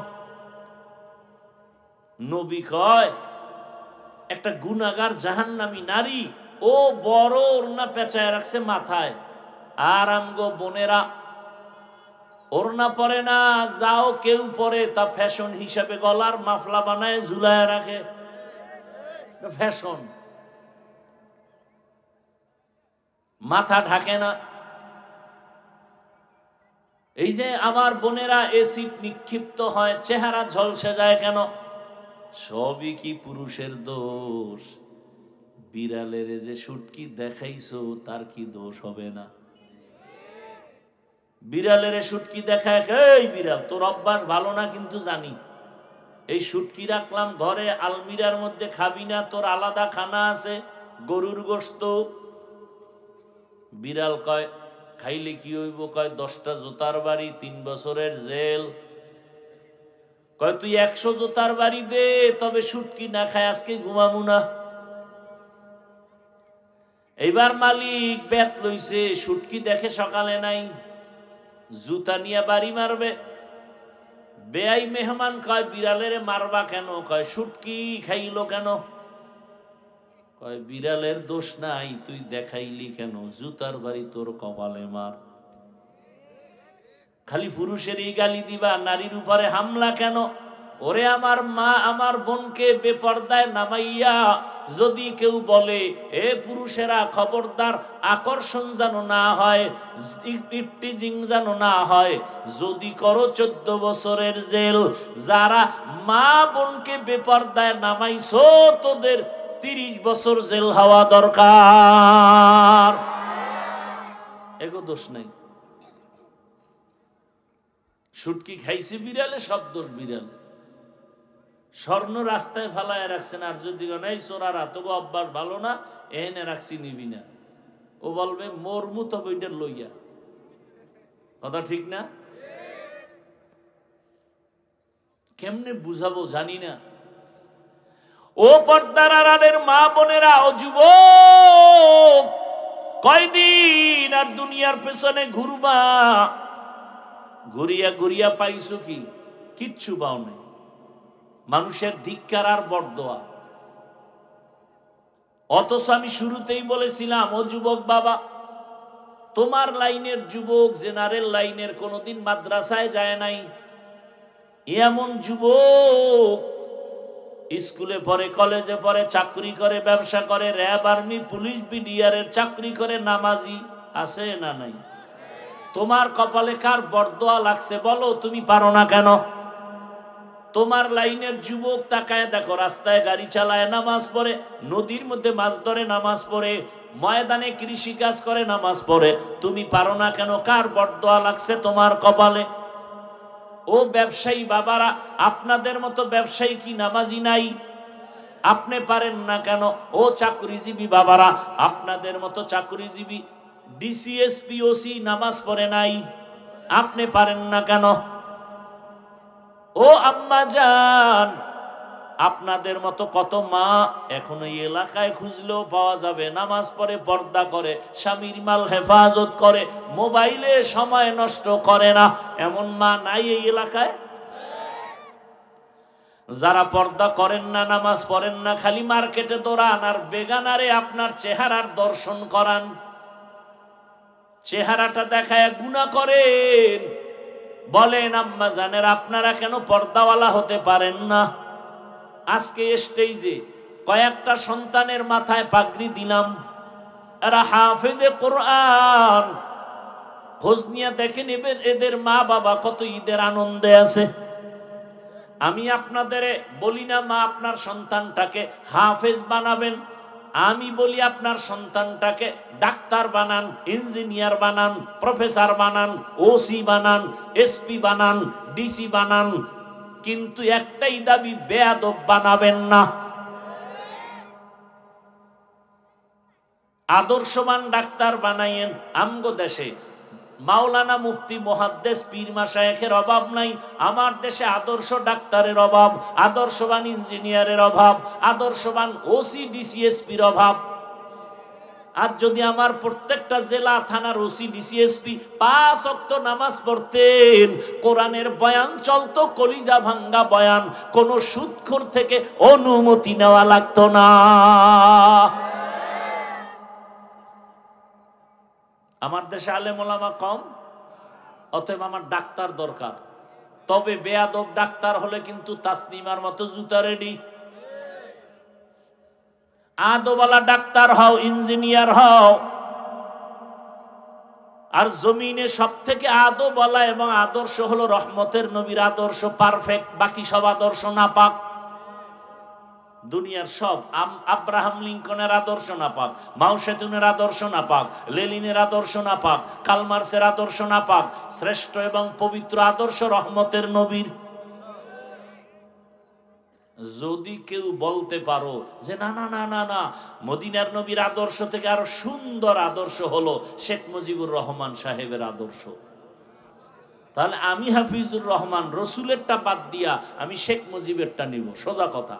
নবী কয় একটা গুনাহগার জাহান্নামী নারী ও বড় ওড়না পেঁচায় রাখছে মাথায়, আর আমগো বোনেরা ওড়না পরে না, যাও কেউ পরে, তা ফ্যাশন হিসাবে গলার মাফলা বানায় ঝুলায় রাখে, ফ্যাশন। মাথা ঢাকে না। এই যে আমার বোনেরা এসিড নিক্ষিপ্ত হয়, চেহারা ঝলসে যায় কেন? সবই কি পুরুষের দোষ? বিড়ালের যে শুটকি দেখাইছো, তার কি দোষ হবে না? বিড়ালের শুটকি দেখায়, এই বিড়াল তোর অভ্যাস ভালো না, কিন্তু জানি এই শুটকি রাখলাম ঘরে, আলমিরার মধ্যে খাবি না, তোর আলাদা খানা আছে, গরুর গোশত। বিড়াল কয় খাইলে কি হইব? কয় 10টা জুতার বাড়ি, 3 বছরের জেল। কয় তুই 100 জুতার বাড়ি দে, তবে শুটকি না খায় আজকে ঘুমামু না। এইবার মালিক বেত লইছে, শুটকি দেখে সকালে নাই, জুতা নিয়ে বাড়ি মারবে। বেয়াই মেহমান কয় বিড়ালের মারবা কেন? কয় শুটকি খাইলো কেন? কয় বিড়ালের দোষ নাই, তুই দেখাইলি কেন? জুতার বাড়ি তোর কপালে মার। খালি পুরুষেরই গালি দিবা, নারীর উপরে হামলা কেন? ওরে আমার মা, আমার বোনকে বেপর্দায় নামাইয়া যদি কেউ বলে, এ পুরুষেরা খবরদার, আকর্ষণ যেন না হয়, ইপটিজিং যেন না হয়, যদি করো 14 বছরের জেল। যারা মা বোনকে বেপর্দায় নামাইছো, তোদের 30 বছর জেল হওয়া দরকার। এগো দোষ নাই। শুটকি খাইছে বিড়ালে, সব দোষ বিড়ালে। স্বর্ণ রাস্তায় ফালায় রাখছেন, আর যদি নাই চোরারা তো অভ্যাস ভালো না, এনে রাখছি নিবি না, ও বলবে মরমু তবে ওইটা লইয়া। কথা ঠিক না? কেমনে বুঝাবো জানি না। ও পর্দার আড়ালের মা বোনেরা, ও যুবক, কয়দিন আর দুনিয়ার পেছনে ঘুরবা? ঘুরিয়া ঘুরিয়া পাইছো কি? কিচ্ছু পাও নাই। মানুষের ধিক্কার আর বরদোয়া। অথচ আমি শুরুতেই বলেছিলাম, ও যুবক বাবা, তোমার লাইনের যুবক, জেনারেল লাইনের কোনোদিন মাদ্রাসায় যায় নাই এমন যুবক স্কুলে পড়ে, কলেজে পড়ে, চাকরি করে, ব্যবসা করে, র্যাব, আর্মি, পুলিশ, বিডিআর এর চাকরি করে, নামাজি আছে না নাই? তোমার কপালে কার বরদোয়া লাগছে বলো? তুমি পারো না কেন? তোমার লাইনের যুবক তাকায় দেখো, রাস্তায় গাড়ি চালায়, নামাজ পড়ে, নদীর মধ্যে মাছ ধরে, নামাজ পড়ে, ময়দানে কৃষি কাজ করে, নামাজ পড়ে। তুমি পারো না কেন? কার বরদোয়া লাগছে তোমার কপালে? ও ব্যবসায়ী বাবারা, আপনাদের মতো ব্যবসায়ী কি নামাজি নাই? আপনি পারেন না কেন? ও চাকরিজীবী বাবারা, আপনাদের মতো চাকরিজীবী ডিসিএস পিওসি নামাজ পড়ে নাই, আপনি পারেন না কেন? ও আম্মা জান, আপনাদের মতো কত মা এখন এই এলাকায় খুঁজলেও পাওয়া যাবে, নামাজ পড়ে, পর্দা করে, স্বামীর মাল হেফাজত করে, মোবাইলে সময় নষ্ট করে না, এমন মা নাই এই এলাকায়? যারা পর্দা করেন না, নামাজ পড়েন না, খালি মার্কেটে দৌড়ান আর বেগানারে আপনার চেহারার দর্শন করান, চেহারাটা দেখায় গুনাহ করেন, বলেন আম্মা জানেরা আপনারা কেন পর্দাওয়ালা হতে পারেন না? আজকে স্টেজে কয়েকটা সন্তানের মাথায় পাগড়ি দিলাম, এরা হাফেজে কোরআন। খোঁজ নিয়ে দেখে নেবেন এদের মা বাবা কত ঈদের আনন্দে আছে। আমি আপনাদের বলি না মা আপনার সন্তানটাকে হাফেজ বানাবেন, আমি বলি আপনার সন্তানটাকে ডাক্তার বানান, ইঞ্জিনিয়ার বানান, প্রফেসর বানান, ওসি বানান, এসপি বানান, ডিসি বানান, কিন্তু একটাই দাবি, বেয়াদব বানাবেন না। আদর্শবান ডাক্তার বানাইয়েন। আমগো দেশে মাওলানা, মুফতি, মুহাদ্দিস, পীর মাশায়েখের অভাব নাই। আমার দেশে আদর্শ ডাক্তারের অভাব, আদর্শবান ইঞ্জিনিয়ারের অভাব, আদর্শবান ওসি ডিসিএসপির অভাব। আর যদি আমার প্রত্যেকটা জেলা থানার ওসি ডিসিএসপি 5 ওয়াক্ত নামাজ পড়তেন, কোরআনের বয়ান চলতো, কলিজা ভাঙ্গা বয়ান, কোন সুদখোর থেকে অনুমতি নেওয়া লাগতো না। আমার দেশে আলেম ওলামা কম, অতএব আমার ডাক্তার দরকার। তবে বেয়াদব ডাক্তার হলে কিন্তু তাসনিমার মতো জুতা রেডি। আদবওয়ালা ডাক্তার হও, ইঞ্জিনিয়ার হও। আর জমিনে সব থেকে আদবওয়ালা এবং আদর্শ হলো রহমতের নবীর আদর্শ, পারফেক্ট। বাকি সব আদর্শ নাপাক। দুনিয়ার সব, আব্রাহাম লিঙ্কনের আদর্শ নাপাক, মাও সেতুনের আদর্শ নাপাক, লেনিনের আদর্শ নাপাক, কালমার্সের আদর্শ নাপাক। শ্রেষ্ঠ এবং পবিত্র আদর্শ রহমতের নবীর। যদি কেউ বলতে পারো যে না না না না না, মদিনার নবীর আদর্শ থেকে আরো সুন্দর আদর্শ হলো শেখ মুজিবুর রহমান সাহেবের আদর্শ, তাহলে আমি হাফিজুর রহমান রসুলেরটা বাদ দিয়া আমি শেখ মুজিবেরটা নিব। সোজা কথা।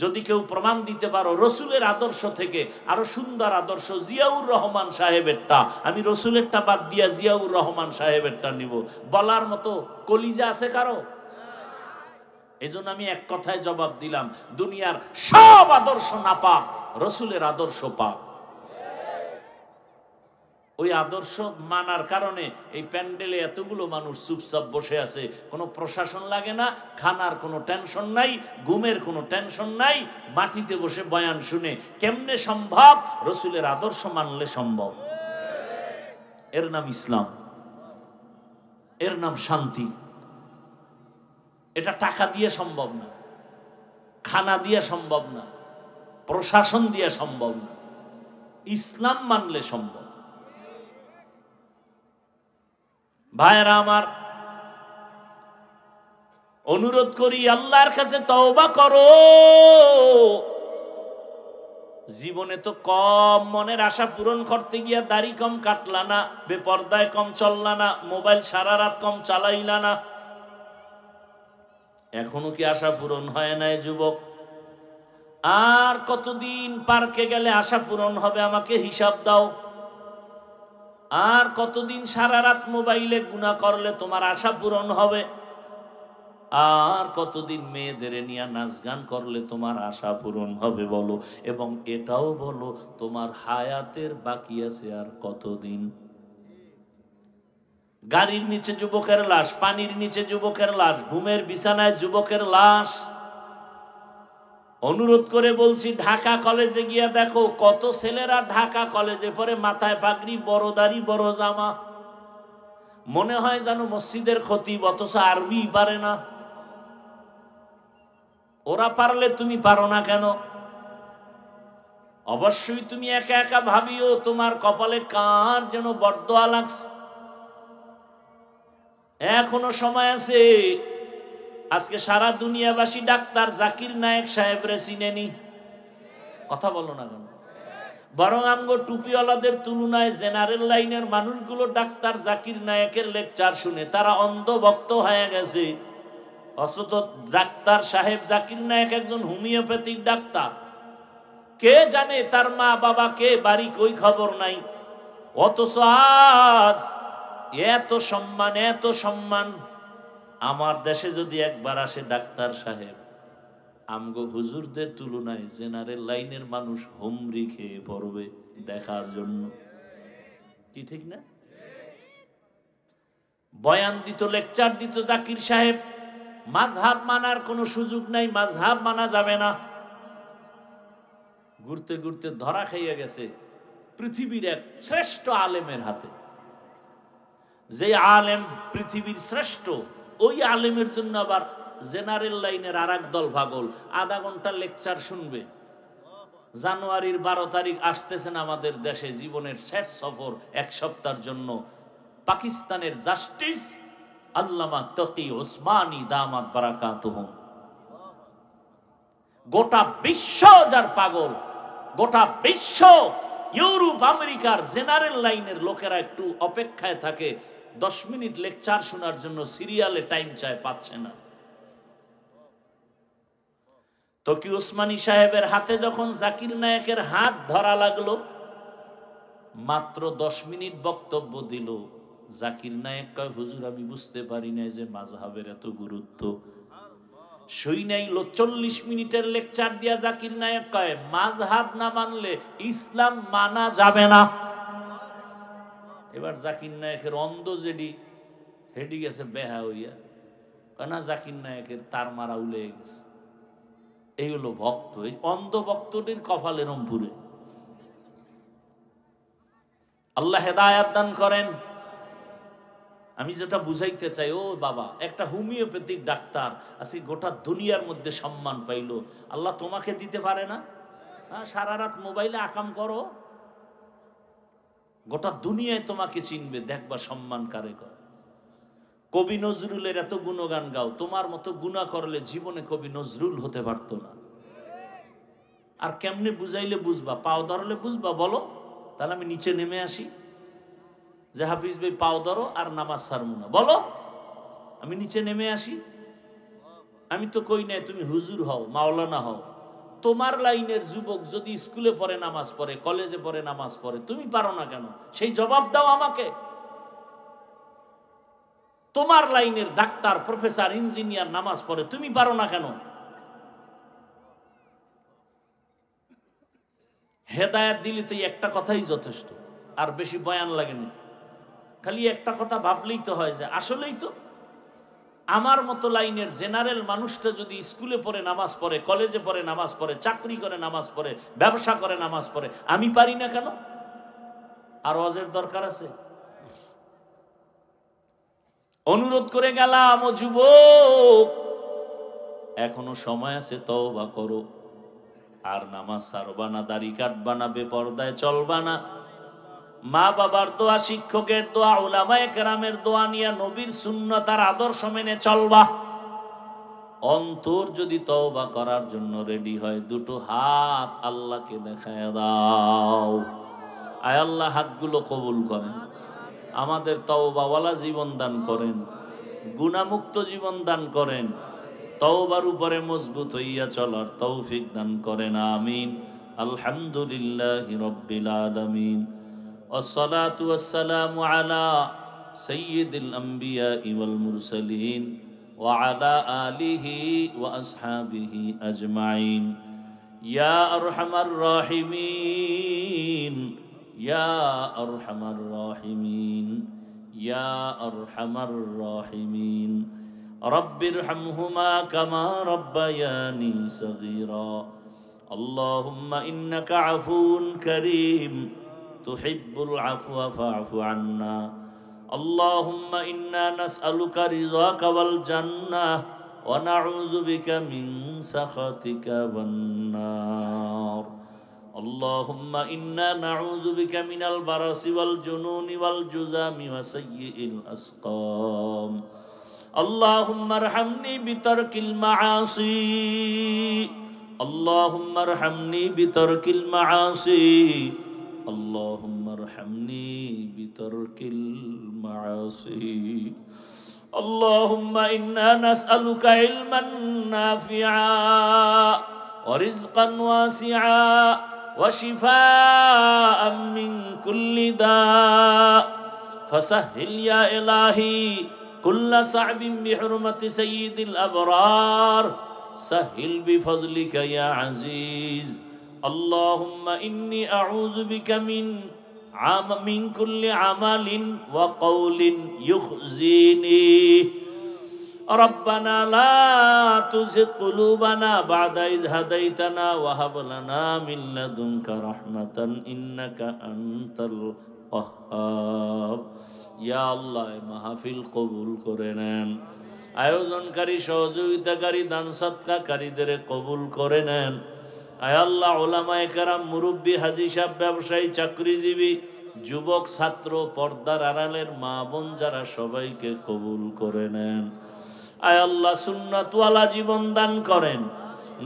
যদি কেউ প্রমাণ দিতে পারো রসুলের আদর্শ থেকে আরো সুন্দর আদর্শ জিয়াউর রহমান সাহেবেরটা, আমি রসুলেরটা বাদ দিয়া জিয়াউর রহমান সাহেবেরটা নিব, বলার মতো কলিজা আছে কারো? এই জন্য আমি এক কথায় জবাব দিলাম, দুনিয়ার সব আদর্শ নাপাক, রসুলের আদর্শ পাক। ওই আদর্শ মানার কারণে এই প্যান্ডেলে এতগুলো মানুষ চুপচাপ বসে আছে, কোনো প্রশাসন লাগে না, খানার কোনো টেনশন নাই, ঘুমের কোনো টেনশন নাই, মাটিতে বসে বয়ান শুনে। কেমনে সম্ভব? রসুলের আদর্শ মানলে সম্ভব। এর নাম ইসলাম, এর নাম শান্তি। এটা টাকা দিয়ে সম্ভব না, খানা দিয়ে সম্ভব না, প্রশাসন দিয়ে সম্ভব না, ইসলাম মানলে সম্ভব। ভাইরা আমার, অনুরোধ করি আল্লাহর কাছে তওবা করো। জীবনে তো কম মনের আশা পূরণ করতে গিয়া দাড়ি কম কাটলা না, বেপর্দায় কম চললা না, মোবাইল সারা রাত কম চালাইলা না, এখনো কি আশা পূরণ হয় নাই যুবক? আর কতদিন পার্কে গেলে আশা পূরণ হবে আমাকে হিসাব দাও। আর কতদিন সারা রাত মোবাইলে গুনাহ করলে তোমার আশা পূরণ হবে? আর কতদিন মেয়েদের নিয়ে নাচ গান করলে তোমার আশা পূরণ হবে বলো? এবং এটাও বলো তোমার হায়াতের বাকি আছে আর কতদিন? গাড়ির নিচে যুবকের লাশ, পানির নিচে যুবকের লাশ, ঘুমের বিছানায় যুবকের লাশ। অনুরোধ করে বলছি, ঢাকা কলেজে গিয়া দেখো কত ছেলেরা ঢাকা কলেজে পড়ে, মাথায় পাগড়ি, বড় দাড়ি, বড় জামা, মনে হয় যেন মসজিদের খতিব, অথচ আরবি পারে না। ওরা পারলে তুমি পারো না কেন? অবশ্যই তুমি একা একা ভাবিও তোমার কপালে কার যেন বরদোয়া লাগছে। এখনো সময় আছে। আজকে সারা দুনিয়াবাসী ডাক্তার জাকির নায়েক সাহেবরে চিনেনি। কথা বলো না কেন? বরং আমগো টুপিওয়ালাদের তুলনায় জেনারেল লাইনের মানুষগুলো ডাক্তার জাকির নায়েকের লেকচার শুনে তারা অন্ধভক্ত হয়ে গেছে। অথচ ডাক্তার সাহেব জাকির নায়েক একজন হোমিওপ্যাথিক ডাক্তার। কে জানে তার মা বাবা কে, বাড়ি কই, খবর নাই। অথচ আজ এত সম্মান, এত সম্মান। আমার দেশে যদি একবার আসে ডাক্তার সাহেব, আমগো হুজুরদের তুলনায় জেনারেল লাইনের মানুষ হুমড়ি খেয়ে পড়বে দেখার জন্য। কি ঠিক না? বয়ান দিত, লেকচার দিত জাকির সাহেব। মাযহাব মানার কোনো সুযোগ নাই, মাযহাব মানা যাবে না। ঘুরতে ঘুরতে ধরা খাইয়া গেছে পৃথিবীর এক শ্রেষ্ঠ আলেমের হাতে। যে আলেম পৃথিবীর শ্রেষ্ঠ, ওই আলেমের জন্য আবার জেনারেল লাইনের আর এক দল পাগল আধা ঘন্টা লেকচার শুনবে। জানুয়ারির 12 তারিখ আসতেছেন আমাদের দেশে, জীবনের শেষ সফর, এক সপ্তাহের জন্য। পাকিস্তানের জাস্টিস আল্লামা তকি ওসমানী দামাত বারাকাতুহুম। গোটা বিশ্ব যার পাগল, গোটা বিশ্ব, ইউরোপ আমেরিকার জেনারেল লাইনের লোকেরা একটু অপেক্ষায় থাকে 10 মিনিট লেকচার শোনার জন্য, সিরিয়ালে টাইম চায়, পাচ্ছে না। তকি ওসমানী সাহেবের হাতে যখন জাকির নায়েকের হাত ধরা লাগলো, মাত্র 10 মিনিট বক্তব্য দিল। জাকির নায়েক কয়, হুজুর আমি বুঝতে পারি না যে মাযহাবের এত গুরুত্ব। সই নাইলো 40 মিনিটের লেকচার দিয়া জাকির নায়েক কয়, মাযহাব না মানলে ইসলাম মানা যাবে না। এবার জাকির নায়েকের অন্ধ যেডি হেডি গেছে বেহা হইয়া, কেনা জাকির নায়েকের তার মারা উলে গেছে। এই হলো ভক্ত। এই অন্ধ ভক্তটির কপালে রংপুরে। আল্লাহ হেদায়াত দান করেন। আমি যেটা বুঝাইতে চাই, ও বাবা, একটা হোমিওপ্যাথিক ডাক্তার আজকে গোটা দুনিয়ার মধ্যে সম্মান পাইল, আল্লাহ তোমাকে দিতে পারে না? সারা রাত মোবাইলে আকাম করো, গোটা দুনিয়ায় তোমাকে চিনবে, দেখবা সম্মান কারে কর। কবি নজরুলের এত গুণগান গাও, তোমার মতো গুনাহ করলে জীবনে কবি নজরুল হতে পারতো না। আর কেমনে বুঝাইলে বুঝবা? পাও ধরলে বুঝবা? বলো। তাহলে আমি নিচে নেমে আসি, যে হাফিজ ভাই পাও ধরো আর নামাজ ছাড়বো না, বলো। আমি নিচে নেমে আসি। আমি তো কই নাই তুমি হুজুর হও, মাওলানা হও। তোমার লাইনের যুবক যদি স্কুলে পড়ে নামাজ পড়ে, কলেজে পড়ে নামাজ পড়ে, তুমি পারো না কেন? সেই জবাব দাও আমাকে। তোমার লাইনের ডাক্তার, প্রফেসর, ইঞ্জিনিয়ার নামাজ পড়ে, তুমি পারো না কেন? হেদায়েত দিলে তো একটা কথাই যথেষ্ট, আর বেশি বয়ান লাগে না। খালি একটা কথা ভাবলেই তো হয়, যে আসলেই তো আমার মতো লাইনের জেনারেল মানুষটা যদি স্কুলে পড়ে নামাজ পড়ে, কলেজে পড়ে নামাজ পড়ে, চাকরি করে নামাজ পড়ে, ব্যবসা করে নামাজ পড়ে, আমি পারি না কেন? আর ওয়াজের দরকার আছে? অনুরোধ করে গেলাম, ও যুবক, এখনো সময় আছে, তওবা করো। আর নামাজ ছাড়বা না, দাড়ি কাটবা না, বেপরদায় চলবা না। মা বাবার দোয়া, শিক্ষকের দোয়া, উলামায়ে কেরামের দোয়া নিয়ে নবীর সুন্নাত আর আদর্শ মেনে চলবা। অন্তর যদি তওবা করার জন্য রেডি হয়, দুটো হাত আল্লাহকে দেখায় দাও। আয় আল্লাহ, হাতগুলো কবুল করেন, আমাদের তওবাওয়ালা জীবন দান করেন, গুনাহমুক্ত জীবন দান করেন, তওবার উপরে মজবুত হইয়া চলার তৌফিক দান করেন। আমিন। আলহামদুলিল্লাহি রাব্বিল আলামিন। والصلاة والسلام على سيد الأنبياء والمرسلين وعلى آله وأصحابه أجمعين. يا أرحم الراحمين، يا أرحم الراحمين، يا أرحم الراحمين. رب ارحمهما كما ربياني صغيرا. اللهم إنك عفو كريم تحب العفو فاعف عنا. اللهم إنا نسألك رضاك والجنة ونعوذ بك من سخطك والنار. اللهم إنا نعوذ بك من البرص والجنون والجذام وسيء الأسقام. اللهم ارحمني بترك المعاصي، اللهم ارحمني بترك المعاصي، اللهم ارحمني بترك المعاصي. اللهم إنا نسألك علما نافعا ورزقا واسعا وشفاء من كل داء. فسهل يا إلهي كل صعب بحرمة سيد الأبرار. سهل بفضلك يا عزيز. اللهم إني أعوذ بك من كل عمل وقول يخزيني. ربنا لا تزغ قلوبنا بعد إذ هديتنا وهب لنا من لدنك رحمة إنك أنت الوهاب. ইয়া আল্লাহ, মাহফিল কবুল করে নেন, আয়োজনকারী, সহযোগিতাকারী, দান সৎকারীদের কবুল করে নেন। আয় আল্লাহ, উলামায়ে কেরাম, মুরব্বী, হাজী সাহেব, ব্যবসায়ী, চাকরিজীবী, যুবক, ছাত্র, পর্দার আড়ালের মা বোন যারা, সবাইকে কবুল করে নেন। আয় আল্লাহ, সুন্নাতওয়ালা জীবন দান করেন,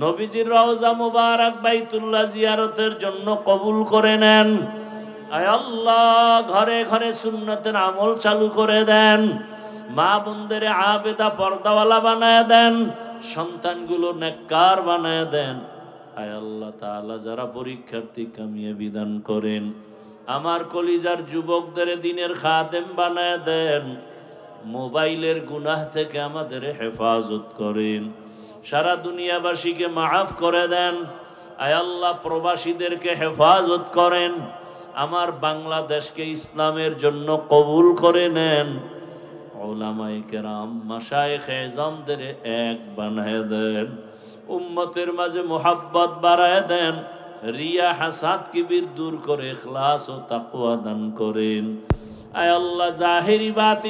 নবীজির রওজা মুবারক বাইতুল্লাহ জিয়ারতের জন্য কবুল করে নেন। আয় আল্লাহ, ঘরে ঘরে সুন্নতের আমল চালু করে দেন, মা বোনদের আবেদা পর্দাওয়ালা বানায় দেন, সন্তানগুলো নেককার বানায় দেন। আয় আল্লাহ তাআলা, যারা পরীক্ষার্থী কামিয়াবি দান করেন, আমার কলিজার যুবকদের দিনের খাদেম বানায় দেন, মোবাইলের গুনাহ থেকে আমাদের হেফাজত করেন, সারা দুনিয়াবাসীকে মাফ করে দেন। আয় আল্লাহ, প্রবাসীদেরকে হেফাজত করেন, আমার বাংলাদেশকে ইসলামের জন্য কবুল করে নেন। উলামায়ে কেরাম, মাশায়েখ এজামদের এক বানায় দেন, উম্মতের মাঝে মুহাব্বত বাড়ায় দেন, রিয়া হাসাদ কিবির দূর করে ইখলাস ও তাকওয়া দান করেন। আয় আল্লাহ, জাহিরি বাতিনি